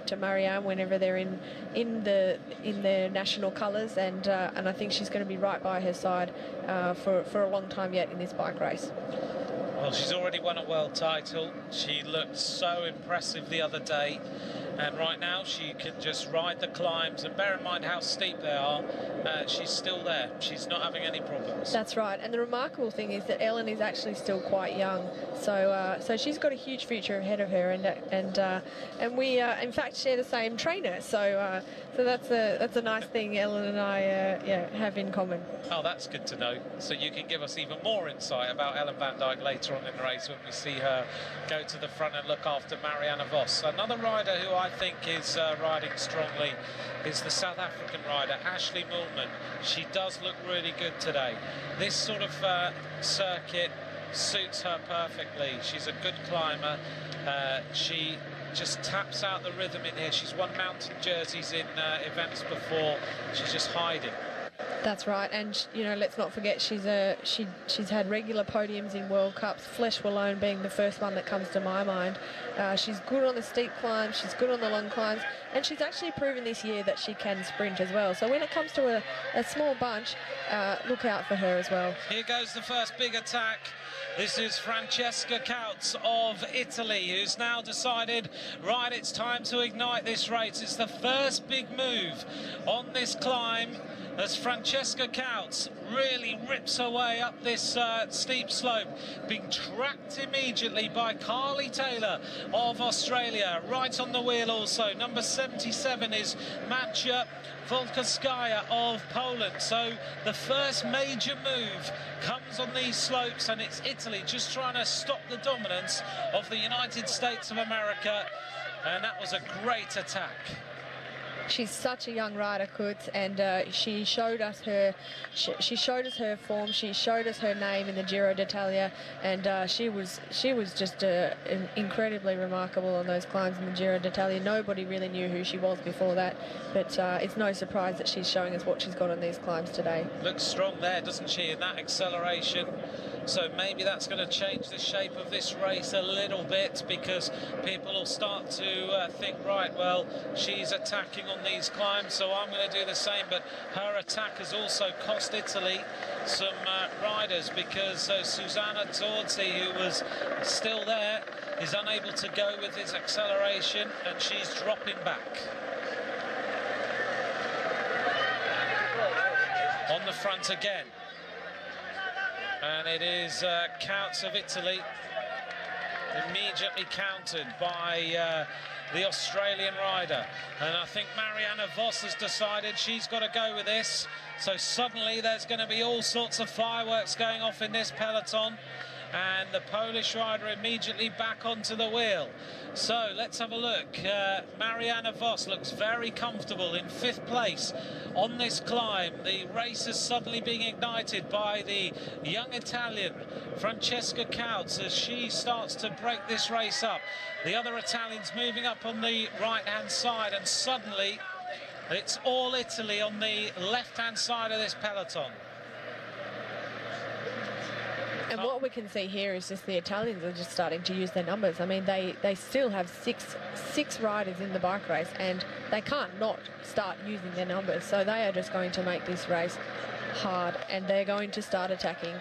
to Marianne whenever they're in their national colours, and I think she's going to be right by her side for a long time yet in this bike race. Well, she's already won a world title. She looked so impressive the other day, and right now she can just ride the climbs, and bear in mind how steep they are. She's still there. She's not having any problems. That's right, and the remarkable thing is that Ellen is actually still quite young, so she's got a huge future ahead of her, and we in fact share the same trainer, so that's a nice thing Ellen and I have in common. Oh, that's good to know. So you can give us even more insight about Ellen van Dijk later on in the race when we see her go to the front and look after Marianne Vos. Another rider who I think is riding strongly is the South African rider, Ashley Moolman. She does look really good today. This sort of circuit suits her perfectly. She's a good climber. She just taps out the rhythm in here. She's won mountain jerseys in events before. She's just hiding. That's right, and you know, let's not forget she's had regular podiums in World Cups. Flesh Wallone being the first one that comes to my mind. She's good on the steep climbs, she's good on the long climbs, and she's actually proven this year that she can sprint as well. So when it comes to a small bunch, look out for her as well. Here goes the first big attack. This is Francesca Cautz of Italy, who's now decided, right, it's time to ignite this race. It's the first big move on this climb as Francesca Cautz really rips her way up this steep slope, being tracked immediately by Carly Taylor of Australia. Right on the wheel also, number 77 is Macia Volkowskaja of Poland. So the first major move comes on these slopes, and it's Italy just trying to stop the dominance of the United States of America, and that was a great attack. She's such a young rider, Kutz, and she showed us her her form. She showed us her name in the Giro d'Italia, and she was just incredibly remarkable on those climbs in the Giro d'Italia. Nobody really knew who she was before that, but it's no surprise that she's showing us what she's got on these climbs today. Looks strong there, doesn't she, in that acceleration? So maybe that's going to change the shape of this race a little bit, because people will start to think, right, well, she's attacking on these climbs, so I'm going to do the same. But her attack has also cost Italy some riders, because Susanna Tordzi, who was still there, is unable to go with his acceleration, and she's dropping back. On the front again. And it is Cautz of Italy, immediately countered by the Australian rider. And I think Marianne Vos has decided she's got to go with this. So suddenly there's going to be all sorts of fireworks going off in this peloton. And the Polish rider immediately back onto the wheel. So let's have a look. Marianne Vos looks very comfortable in 5th place on this climb. The race is suddenly being ignited by the young Italian Francesca Cautz as she starts to break this race up. The other Italians moving up on the right-hand side, and suddenly it's all Italy on the left-hand side of this peloton. And what we can see here is just the Italians are just starting to use their numbers. I mean, they still have six riders in the bike race, and they can't not start using their numbers. So they are just going to make this race hard, and they're going to start attacking.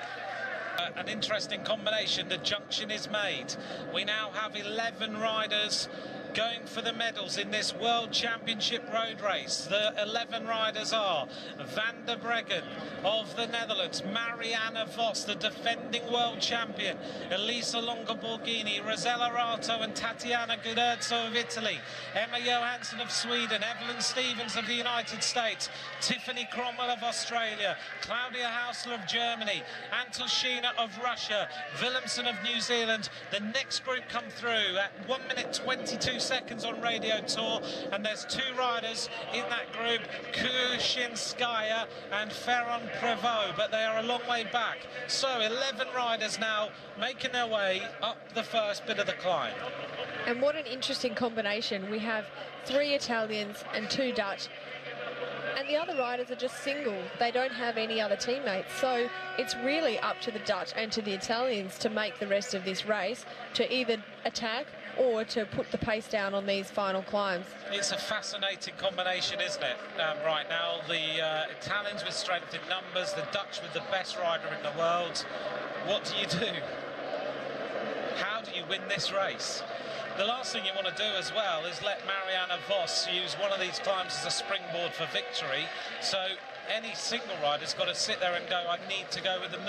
An interesting combination. The junction is made. We now have 11 riders going for the medals in this World Championship road race. The 11 riders are Van der Breggen of the Netherlands, Marianne Vos, the defending world champion, Elisa Longo-Borghini, Rosella Rato and Tatiana Gudurzo of Italy, Emma Johansson of Sweden, Evelyn Stevens of the United States, Tiffany Cromwell of Australia, Claudia Hausler of Germany, Antoshina of Russia, Willemsen of New Zealand. The next group come through at 1 minute 22 seconds on Radio Tour, and there's 2 riders in that group, Kushinskaya and Ferron Prevot, but they are a long way back. So 11 riders now making their way up the first bit of the climb. And what an interesting combination. We have 3 Italians and 2 Dutch, and the other riders are just single. They don't have any other teammates. So it's really up to the Dutch and to the Italians to make the rest of this race, to either attack or to put the pace down on these final climbs. It's a fascinating combination, isn't it? Right now, the Italians with strength in numbers, the Dutch with the best rider in the world. What do you do? How do you win this race? The last thing you want to do as well is let Marianne Vos use one of these climbs as a springboard for victory. So any single rider's got to sit there and go, I need to go with the